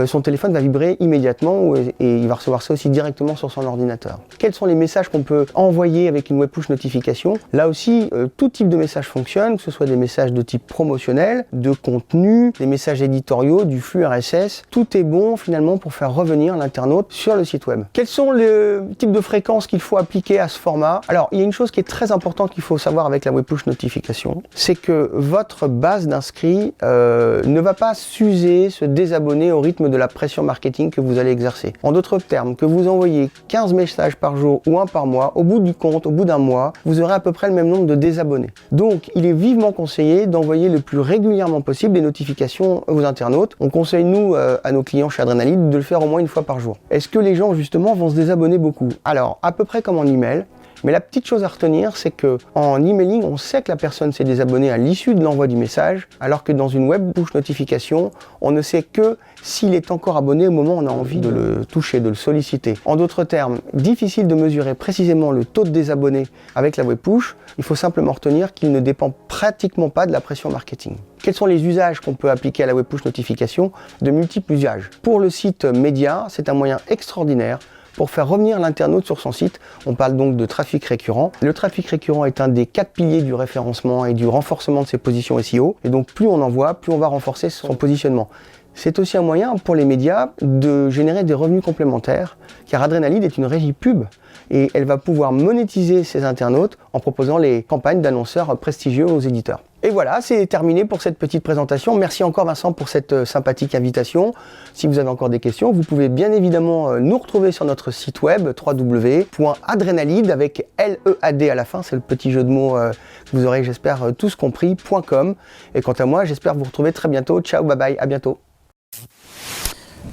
son téléphone va vibrer immédiatement et il va recevoir ça aussi directement sur son ordinateur. Quels sont les messages qu'on peut envoyer avec une web push notification? Là aussi, tout type de message fonctionne, que ce soit des messages de type promotionnel, de contenu, des messages éditoriaux, du flux RSS. Tout est bon finalement pour faire revenir l'internaute sur le site web. Quels sont les types de fréquences qu'il faut appliquer à ce format? Alors, il y a une chose qui est très importante qu'il faut savoir avec la web push notification, c'est que votre base d'inscrits ne va pas s'user, se désabonner au rythme de la pression marketing que vous allez exercer. En d'autres termes, que vous envoyez 15 messages par jour ou un par mois, au bout du compte, au bout d'un mois, vous aurez à peu près le même nombre de désabonnés. Donc, il est vivement conseillé d'envoyer le plus régulièrement possible des notifications aux internautes. On conseille, nous, à nos clients chez Adrénalide, de le faire au moins une fois par jour. Est-ce que les gens, justement, vont se désabonner beaucoup? Alors, à peu près comme en email. Mais la petite chose à retenir, c'est qu'en emailing, on sait que la personne s'est désabonnée à l'issue de l'envoi du message, alors que dans une web push notification, on ne sait que s'il est encore abonné au moment où on a envie de le toucher, de le solliciter. En d'autres termes, difficile de mesurer précisément le taux de désabonnés avec la web push. Il faut simplement retenir qu'il ne dépend pratiquement pas de la pression marketing. Quels sont les usages qu'on peut appliquer à la web push notification? De multiples usages. Pour le site média, c'est un moyen extraordinaire pour faire revenir l'internaute sur son site. On parle donc de trafic récurrent. Le trafic récurrent est un des 4 piliers du référencement et du renforcement de ses positions SEO. Et donc plus on envoie, plus on va renforcer son positionnement. C'est aussi un moyen pour les médias de générer des revenus complémentaires, car Adrénaline est une régie pub et elle va pouvoir monétiser ses internautes en proposant les campagnes d'annonceurs prestigieux aux éditeurs. Et voilà, c'est terminé pour cette petite présentation. Merci encore Vincent pour cette sympathique invitation. Si vous avez encore des questions, vous pouvez bien évidemment nous retrouver sur notre site web www.adrenalide avec L-E-A-D à la fin, c'est le petit jeu de mots que vous aurez, j'espère, tous compris.com. Et quant à moi, j'espère vous retrouver très bientôt. Ciao, bye bye, à bientôt.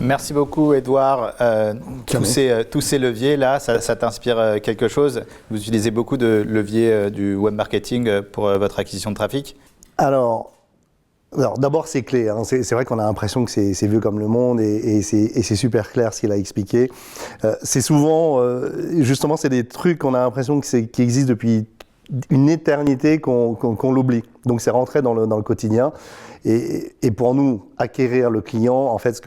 Merci beaucoup, Edouard. Tous ces leviers-là, ça t'inspire quelque chose? Vous utilisez beaucoup de leviers du web marketing pour votre acquisition de trafic? Alors d'abord, c'est clé. Hein. C'est vrai qu'on a l'impression que c'est vieux comme le monde et c'est super clair ce qu'il a expliqué. C'est souvent, justement, c'est des trucs qu'on a l'impression qui existent depuis une éternité qu'on l'oublie. Donc c'est rentré dans le quotidien. Et pour nous, acquérir le client, en fait,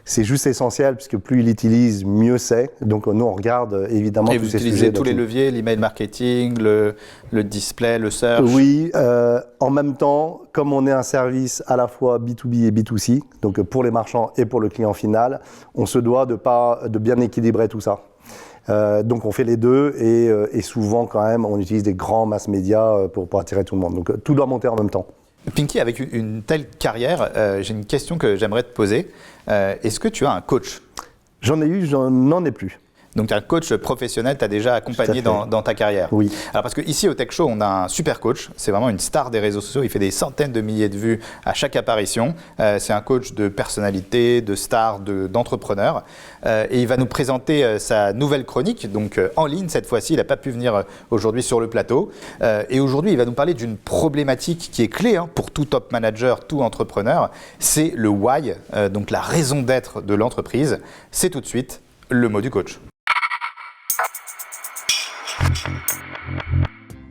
c'est juste essentiel, puisque plus il utilise, mieux c'est. Donc nous, on regarde évidemment tous ces sujets. Et vous utilisez tous les leviers, l'email marketing, le display, le search? Oui, en même temps, comme on est un service à la fois B2B et B2C, donc pour les marchands et pour le client final, on se doit de bien équilibrer tout ça. Donc on fait les deux et souvent quand même on utilise des grands mass médias pour attirer tout le monde. Donc tout doit monter en même temps. Pinky, avec une telle carrière, j'ai une question que j'aimerais te poser. Est-ce que tu as un coach? J'en ai eu, j'en n'en ai plus. Donc tu es un coach professionnel, tu as déjà accompagné dans ta carrière. Oui. Alors parce qu'ici au Tech Show, on a un super coach, c'est vraiment une star des réseaux sociaux, il fait des centaines de milliers de vues à chaque apparition. C'est un coach de personnalité, de star, d'entrepreneur. Et il va nous présenter sa nouvelle chronique, donc en ligne cette fois-ci, il n'a pas pu venir aujourd'hui sur le plateau. Et aujourd'hui, il va nous parler d'une problématique qui est clé pour tout top manager, tout entrepreneur, c'est le why, donc la raison d'être de l'entreprise. C'est tout de suite le mot du coach.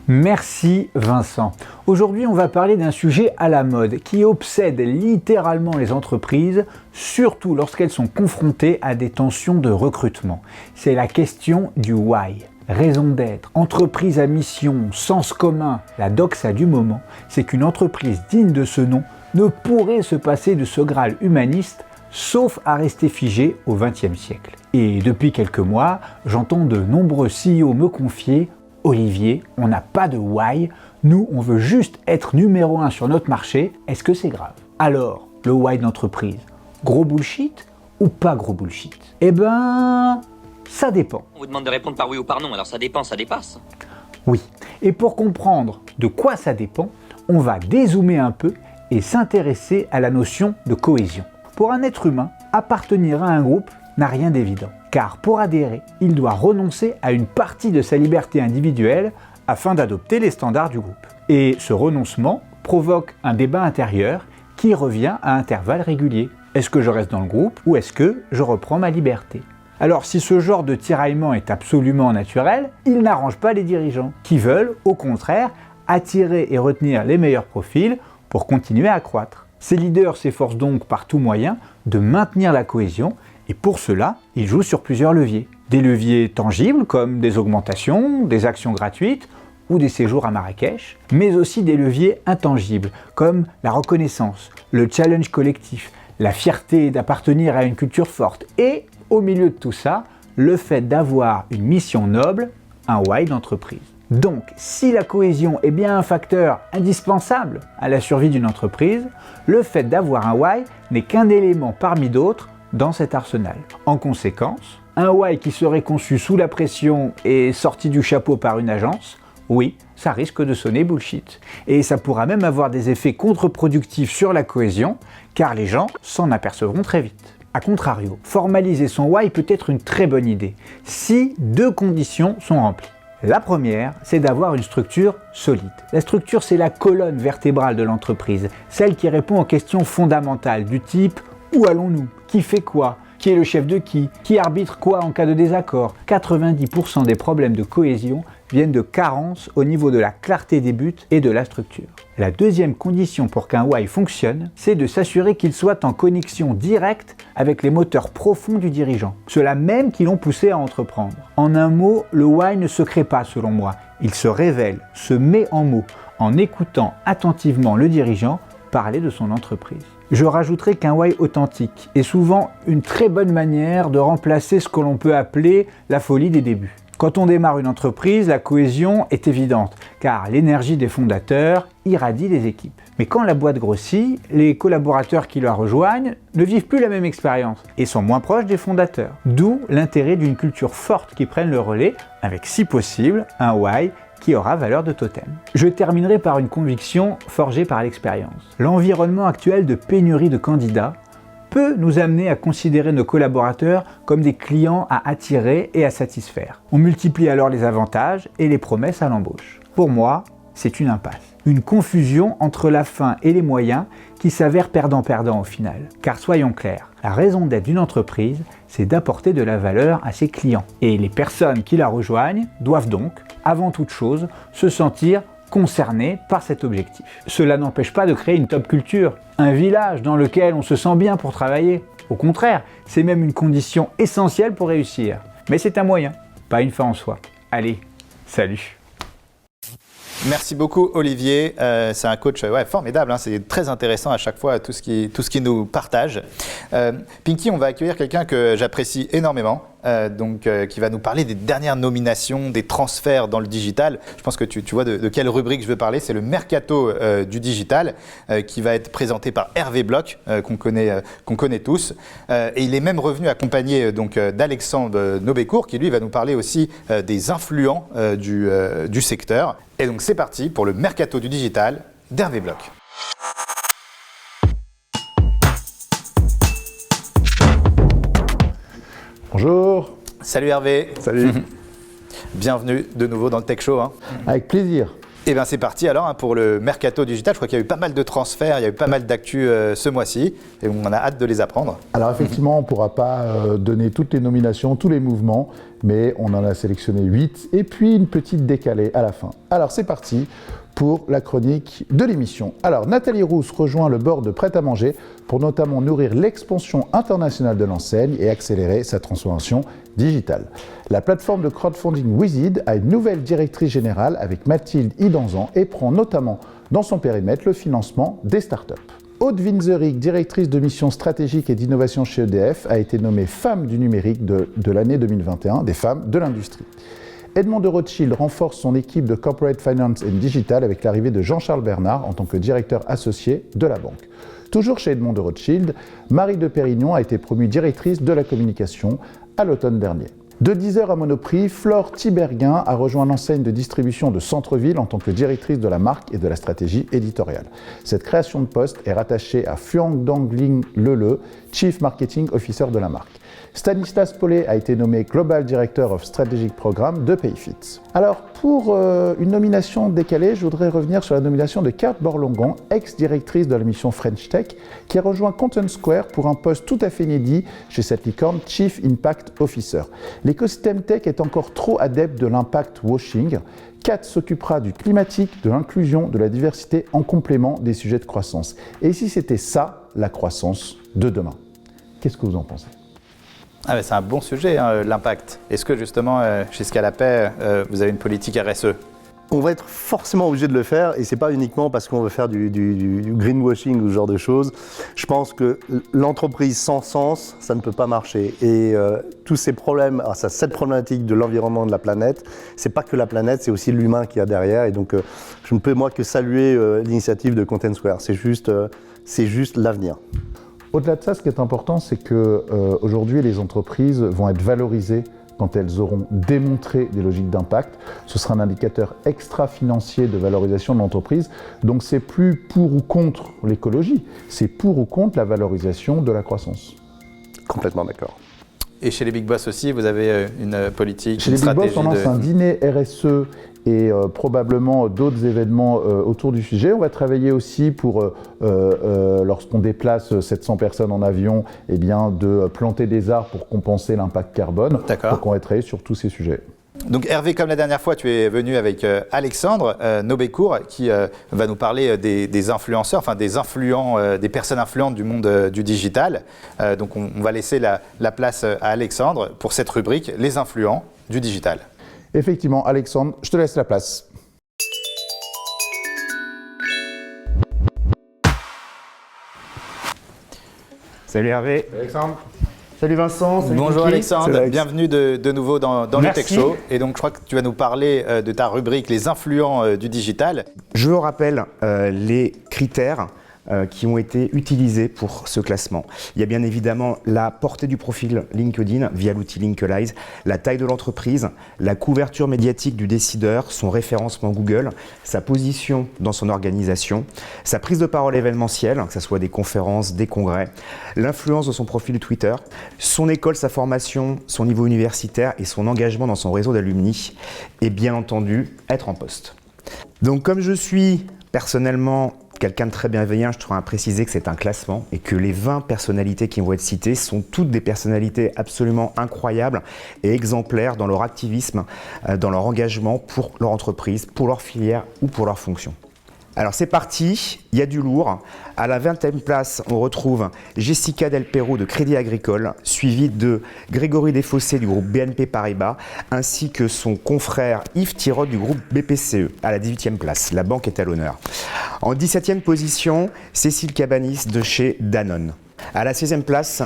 Merci Vincent. Aujourd'hui, on va parler d'un sujet à la mode qui obsède littéralement les entreprises, surtout lorsqu'elles sont confrontées à des tensions de recrutement. C'est la question du why. Raison d'être, entreprise à mission, sens commun. La doxa du moment, c'est qu'une entreprise digne de ce nom ne pourrait se passer de ce Graal humaniste, sauf à rester figée au XXe siècle. Et depuis quelques mois, j'entends de nombreux CEO me confier « Olivier, on n'a pas de why, nous on veut juste être numéro 1 sur notre marché, est-ce que c'est grave ?» Alors, le why d'entreprise, gros bullshit ou pas gros bullshit? Eh ben, ça dépend. On vous demande de répondre par oui ou par non, alors ça dépend, ça dépasse. Oui, et pour comprendre de quoi ça dépend, on va dézoomer un peu et s'intéresser à la notion de cohésion. Pour un être humain, appartenir à un groupe n'a rien d'évident, car pour adhérer, il doit renoncer à une partie de sa liberté individuelle afin d'adopter les standards du groupe. Et ce renoncement provoque un débat intérieur qui revient à intervalles réguliers. Est-ce que je reste dans le groupe ou est-ce que je reprends ma liberté? Alors si ce genre de tiraillement est absolument naturel, il n'arrange pas les dirigeants, qui veulent, au contraire, attirer et retenir les meilleurs profils pour continuer à croître. Ces leaders s'efforcent donc par tout moyen de maintenir la cohésion et pour cela, ils jouent sur plusieurs leviers. Des leviers tangibles comme des augmentations, des actions gratuites ou des séjours à Marrakech, mais aussi des leviers intangibles comme la reconnaissance, le challenge collectif, la fierté d'appartenir à une culture forte et, au milieu de tout ça, le fait d'avoir une mission noble, un why d'entreprise. Donc, si la cohésion est bien un facteur indispensable à la survie d'une entreprise, le fait d'avoir un why n'est qu'un élément parmi d'autres dans cet arsenal. En conséquence, un why qui serait conçu sous la pression et sorti du chapeau par une agence, oui, ça risque de sonner bullshit. Et ça pourra même avoir des effets contre-productifs sur la cohésion, car les gens s'en apercevront très vite. A contrario, formaliser son why peut être une très bonne idée, si deux conditions sont remplies. La première, c'est d'avoir une structure solide. La structure, c'est la colonne vertébrale de l'entreprise, celle qui répond aux questions fondamentales du type « Où allons-nous ? Qui fait quoi ? qui est le chef de qui arbitre quoi en cas de désaccord. 90% des problèmes de cohésion viennent de carences au niveau de la clarté des buts et de la structure. La deuxième condition pour qu'un why fonctionne, c'est de s'assurer qu'il soit en connexion directe avec les moteurs profonds du dirigeant, ceux-là même qui l'ont poussé à entreprendre. En un mot, le why ne se crée pas selon moi, il se révèle, se met en mots, en écoutant attentivement le dirigeant parler de son entreprise. Je rajouterai qu'un why authentique est souvent une très bonne manière de remplacer ce que l'on peut appeler la folie des débuts. Quand on démarre une entreprise, la cohésion est évidente, car l'énergie des fondateurs irradie les équipes. Mais quand la boîte grossit, les collaborateurs qui la rejoignent ne vivent plus la même expérience et sont moins proches des fondateurs. D'où l'intérêt d'une culture forte qui prenne le relais, avec si possible un why qui aura valeur de totem. Je terminerai par une conviction forgée par l'expérience. L'environnement actuel de pénurie de candidats peut nous amener à considérer nos collaborateurs comme des clients à attirer et à satisfaire. On multiplie alors les avantages et les promesses à l'embauche. Pour moi, c'est une impasse. Une confusion entre la fin et les moyens qui s'avère perdant-perdant au final. Car soyons clairs, la raison d'être d'une entreprise, c'est d'apporter de la valeur à ses clients. Et les personnes qui la rejoignent doivent donc, avant toute chose, se sentir concernés par cet objectif. Cela n'empêche pas de créer une top culture, un village dans lequel on se sent bien pour travailler. Au contraire, c'est même une condition essentielle pour réussir. Mais c'est un moyen, pas une fin en soi. Allez, salut! Merci beaucoup Olivier, c'est un coach formidable, hein. C'est très intéressant à chaque fois tout ce qu'il nous partage. Pinky, on va accueillir quelqu'un que j'apprécie énormément, qui va nous parler des dernières nominations, des transferts dans le digital. Je pense que tu vois de quelle rubrique je veux parler, c'est le mercato du digital qui va être présenté par Hervé Bloch, qu'on connaît tous. Et il est même revenu accompagné d'Alexandre Nobécourt qui lui va nous parler aussi des influents du secteur. Et donc c'est parti pour le mercato du digital d'Hervé Bloch. Bonjour. Salut Hervé. Salut. Bienvenue de nouveau dans le Tech Show. Avec plaisir. Et bien c'est parti alors pour le mercato digital. Je crois qu'il y a eu pas mal de transferts, il y a eu pas mal d'actu ce mois-ci et on a hâte de les apprendre. Alors effectivement, on ne pourra pas donner toutes les nominations, tous les mouvements, mais on en a sélectionné 8 et puis une petite décalée à la fin. Alors c'est parti pour la chronique de l'émission. Alors Nathalie Rousse rejoint le board de Prêt à Manger pour notamment nourrir l'expansion internationale de l'enseigne et accélérer sa transformation digitale. La plateforme de crowdfunding Wizid a une nouvelle directrice générale avec Mathilde Idanzan et prend notamment dans son périmètre le financement des startups. Aude Winzerich, directrice de mission stratégique et d'innovation chez EDF, a été nommée femme du numérique de l'année 2021 des femmes de l'industrie. Edmond de Rothschild renforce son équipe de Corporate Finance and Digital avec l'arrivée de Jean-Charles Bernard en tant que directeur associé de la banque. Toujours chez Edmond de Rothschild, Marie de Pérignon a été promue directrice de la communication à l'automne dernier. De Deezer à Monoprix, Flore Tiberghien a rejoint l'enseigne de distribution de Centre-Ville en tant que directrice de la marque et de la stratégie éditoriale. Cette création de poste est rattachée à Phuong Dongling Lele, Chief Marketing Officer de la marque. Stanislas Paulet a été nommé Global Director of Strategic Programme de Payfit. Alors, pour une nomination décalée, je voudrais revenir sur la nomination de Kurt Borlongon, ex-directrice de la mission French Tech, qui a rejoint Content Square pour un poste tout à fait inédit chez cette licorne, Chief Impact Officer. L'écosystème tech est encore trop adepte de l'impact washing. Kat s'occupera du climatique, de l'inclusion, de la diversité en complément des sujets de croissance. Et si c'était ça, la croissance de demain? Qu'est-ce que vous en pensez? C'est un bon sujet, l'impact. Est-ce que justement, chez Scalapay, vous avez une politique RSE? On va être forcément obligé de le faire et c'est pas uniquement parce qu'on veut faire du greenwashing ou ce genre de choses. Je pense que l'entreprise sans sens, ça ne peut pas marcher. Et tous ces problèmes, cette problématique de l'environnement de la planète, c'est pas que la planète, c'est aussi l'humain qu'il y a derrière. Et donc, je ne peux moi que saluer l'initiative de Content Square. C'est juste l'avenir. Au-delà de ça, ce qui est important, c'est qu'aujourd'hui, les entreprises vont être valorisées quand elles auront démontré des logiques d'impact. Ce sera un indicateur extra-financier de valorisation de l'entreprise. Donc, c'est plus pour ou contre l'écologie, c'est pour ou contre la valorisation de la croissance. Complètement d'accord. Et chez les Big Boss aussi, vous avez une politique, Chez une les Big Boss, stratégie on lance un dîner RSE et probablement d'autres événements autour du sujet. On va travailler aussi pour, lorsqu'on déplace 700 personnes en avion, eh bien, de planter des arbres pour compenser l'impact carbone. D'accord. Donc on va travailler sur tous ces sujets. Donc Hervé, comme la dernière fois, tu es venu avec Alexandre Nobécourt qui va nous parler des influenceurs, enfin des influents, des personnes influentes du monde du digital. Donc on va laisser la place à Alexandre pour cette rubrique, les influents du digital. Effectivement, Alexandre, je te laisse la place. Salut Hervé. Alexandre. Salut Vincent. Salut Bonjour Kiki. Alexandre, bienvenue de nouveau dans le Tech Merci. Show. Et donc je crois que tu vas nous parler de ta rubrique, les influents du digital. Je vous rappelle les critères qui ont été utilisés pour ce classement. Il y a bien évidemment la portée du profil LinkedIn via l'outil Linkalize, la taille de l'entreprise, la couverture médiatique du décideur, son référencement Google, sa position dans son organisation, sa prise de parole événementielle, que ce soit des conférences, des congrès, l'influence de son profil Twitter, son école, sa formation, son niveau universitaire et son engagement dans son réseau d'alumni, et bien entendu, être en poste. Donc comme je suis personnellement quelqu'un de très bienveillant, je tiens à préciser que c'est un classement et que les 20 personnalités qui vont être citées sont toutes des personnalités absolument incroyables et exemplaires dans leur activisme, dans leur engagement pour leur entreprise, pour leur filière ou pour leur fonction. Alors c'est parti, il y a du lourd. À la 20e place, on retrouve Jessica Del Perro de Crédit Agricole, suivie de Grégory Desfossés du groupe BNP Paribas, ainsi que son confrère Yves Tirot du groupe BPCE, à la 18e place. La banque est à l'honneur. En 17e position, Cécile Cabanis de chez Danone. À la 16e place,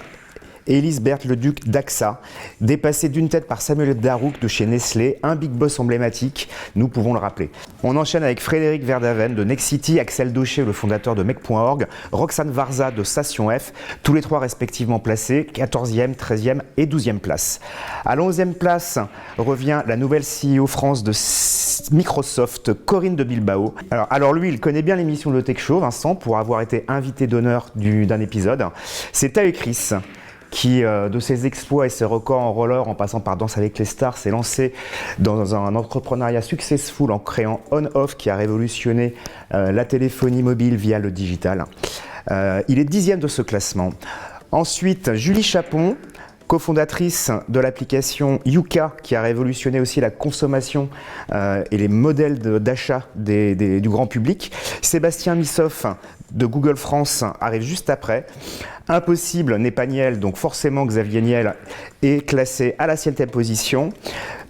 Élise Berthe Leduc d'AXA, dépassée d'une tête par Samuel Darouk de chez Nestlé, un big boss emblématique, nous pouvons le rappeler. On enchaîne avec Frédéric Verdaven de Nexity, Axel Daucher, le fondateur de Mec.org, Roxane Varza de Station F, tous les trois respectivement placés, 14e, 13e et 12e place. À la 11e place revient la nouvelle CEO France de Microsoft, Corinne de Bilbao. Alors lui, il connaît bien l'émission de Tech Show, Vincent, pour avoir été invité d'honneur d'un épisode. C'est Tae Chris qui, de ses exploits et ses records en roller, en passant par Danse avec les stars, s'est lancé dans un entrepreneuriat successful en créant On-Off, qui a révolutionné la téléphonie mobile via le digital. Il est 10e de ce classement. Ensuite, Julie Chapon, cofondatrice de l'application Yuka, qui a révolutionné aussi la consommation et les modèles d'achat du grand public. Sébastien Missoff de Google France arrive juste après. Impossible n'est pas Niel, donc forcément Xavier Niel est classé à la 7e position.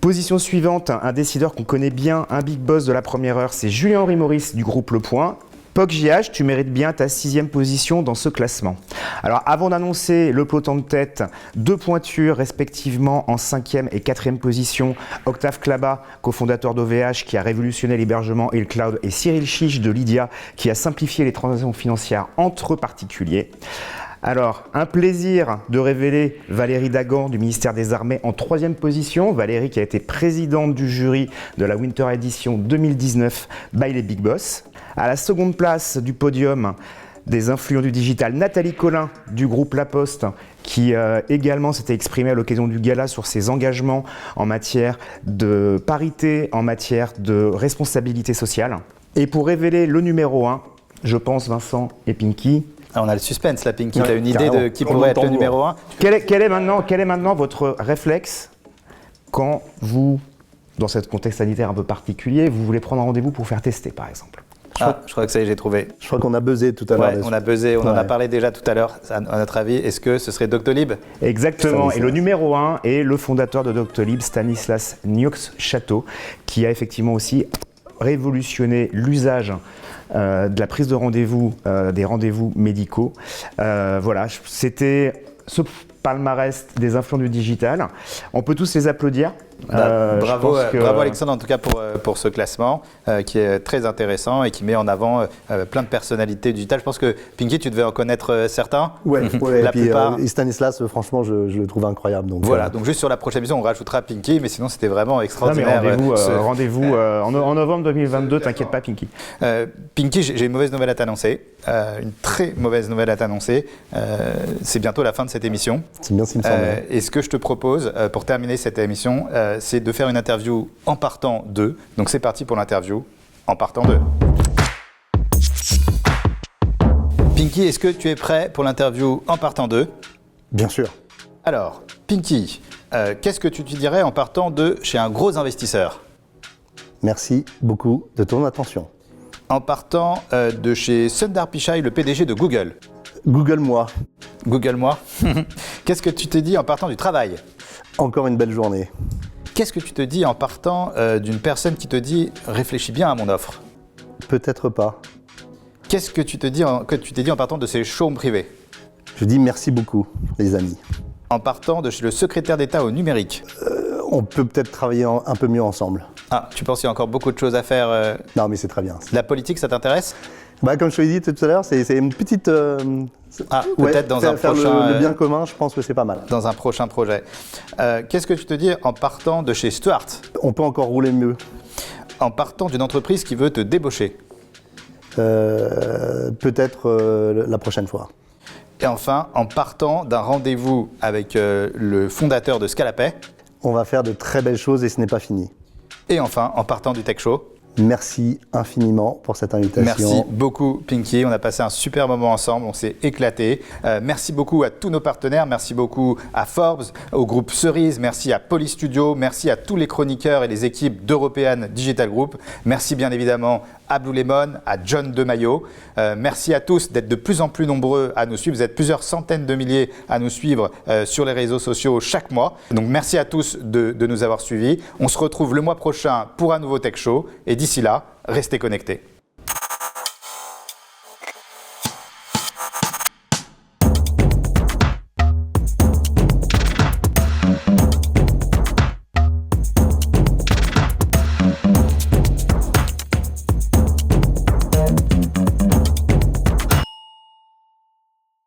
Position suivante, un décideur qu'on connaît bien, un big boss de la première heure, c'est Julien-Henri Maurice du groupe Le Point. POC JH, tu mérites bien ta 6e position dans ce classement. Alors avant d'annoncer le peloton de tête, deux pointures respectivement en 5e et 4e position, Octave Klaba, cofondateur d'OVH qui a révolutionné l'hébergement et le cloud, et Cyril Chiche de Lydia qui a simplifié les transactions financières entre particuliers. Alors, un plaisir de révéler Valérie Dagan du ministère des Armées en 3e position. Valérie qui a été présidente du jury de la Winter Edition 2019 by les Big Boss. À la seconde place du podium des influents du digital, Nathalie Collin du groupe La Poste, qui également s'était exprimée à l'occasion du gala sur ses engagements en matière de parité, en matière de responsabilité sociale. Et pour révéler le numéro 1, je pense Vincent et Pinky. Ah, on a le suspense là, Pinky, tu as une idée de qui pourrait être le numéro 1 ? Quel est maintenant votre réflexe quand vous, dans ce contexte sanitaire un peu particulier, vous voulez prendre un rendez-vous pour faire tester par exemple ? Je crois que ça y est, j'ai trouvé. Je crois qu'on a buzzé tout à l'heure. Ouais, on a buzzé, on en a parlé déjà tout à l'heure. À notre avis, est-ce que ce serait Doctolib ? Exactement. Et le numéro 1 est le fondateur de Doctolib, Stanislas Niox-Chateau, qui a effectivement aussi révolutionné l'usage de la prise de rendez-vous, des rendez-vous médicaux. Voilà, c'était ce palmarès des influents du digital. On peut tous les applaudir. Bravo Alexandre en tout cas pour ce classement qui est très intéressant et qui met en avant plein de personnalités digitales. Je pense que Pinky, tu devais en connaître certains. Ouais, la plupart. Et Stanislas, franchement, je le trouve incroyable. Donc, voilà, donc juste sur la prochaine émission, on rajoutera Pinky, mais sinon c'était vraiment extraordinaire. Rendez-vous en novembre 2022, t'inquiète pas Pinky. Pinky, j'ai une mauvaise nouvelle à t'annoncer, une très mauvaise nouvelle à t'annoncer. C'est bientôt la fin de cette émission. C'est bien ce qui me semble. Et ce que je te propose pour terminer cette émission, c'est de faire une interview en partant de. Donc c'est parti pour l'interview en partant de. Pinky, est-ce que tu es prêt pour l'interview en partant de? Bien sûr. Alors, Pinky, qu'est-ce que tu te dirais en partant de chez un gros investisseur? Merci beaucoup de ton attention. En partant de chez Sundar Pichai, le PDG de Google. Google-moi. Google-moi. Qu'est-ce que tu te dis en partant du travail? Encore une belle journée. Qu'est-ce que tu te dis en partant d'une personne qui te dit « réfléchis bien à mon offre » Peut-être pas. Qu'est-ce que tu t'es dit en partant de ces showrooms privés? Je dis merci beaucoup, les amis. En partant de chez le secrétaire d'État au numérique. On peut peut-être travailler un peu mieux ensemble. Ah, tu penses qu'il y a encore beaucoup de choses à faire Non, mais c'est très bien. La politique, ça t'intéresse? Comme je te l'ai dit tout à l'heure, c'est une petite... peut-être dans un faire prochain... le bien commun, je pense que c'est pas mal. Dans un prochain projet. Qu'est-ce que tu te dis en partant de chez Stuart? On peut encore rouler mieux. En partant d'une entreprise qui veut te débaucher? Peut-être la prochaine fois. Et enfin, en partant d'un rendez-vous avec le fondateur de Scalapay? On va faire de très belles choses et ce n'est pas fini. Et enfin, en partant du Tech Show? Merci infiniment pour cette invitation. Merci beaucoup Pinky, on a passé un super moment ensemble, on s'est éclaté. Merci beaucoup à tous nos partenaires, merci beaucoup à Forbes, au groupe Cerise, merci à Polystudio, merci à tous les chroniqueurs et les équipes d'European Digital Group. Merci bien évidemment à Blue Lemon, à John DeMaio. Merci à tous d'être de plus en plus nombreux à nous suivre. Vous êtes plusieurs centaines de milliers à nous suivre sur les réseaux sociaux chaque mois. Donc merci à tous de nous avoir suivis. On se retrouve le mois prochain pour un nouveau Tech Show. Et d'ici là, restez connectés.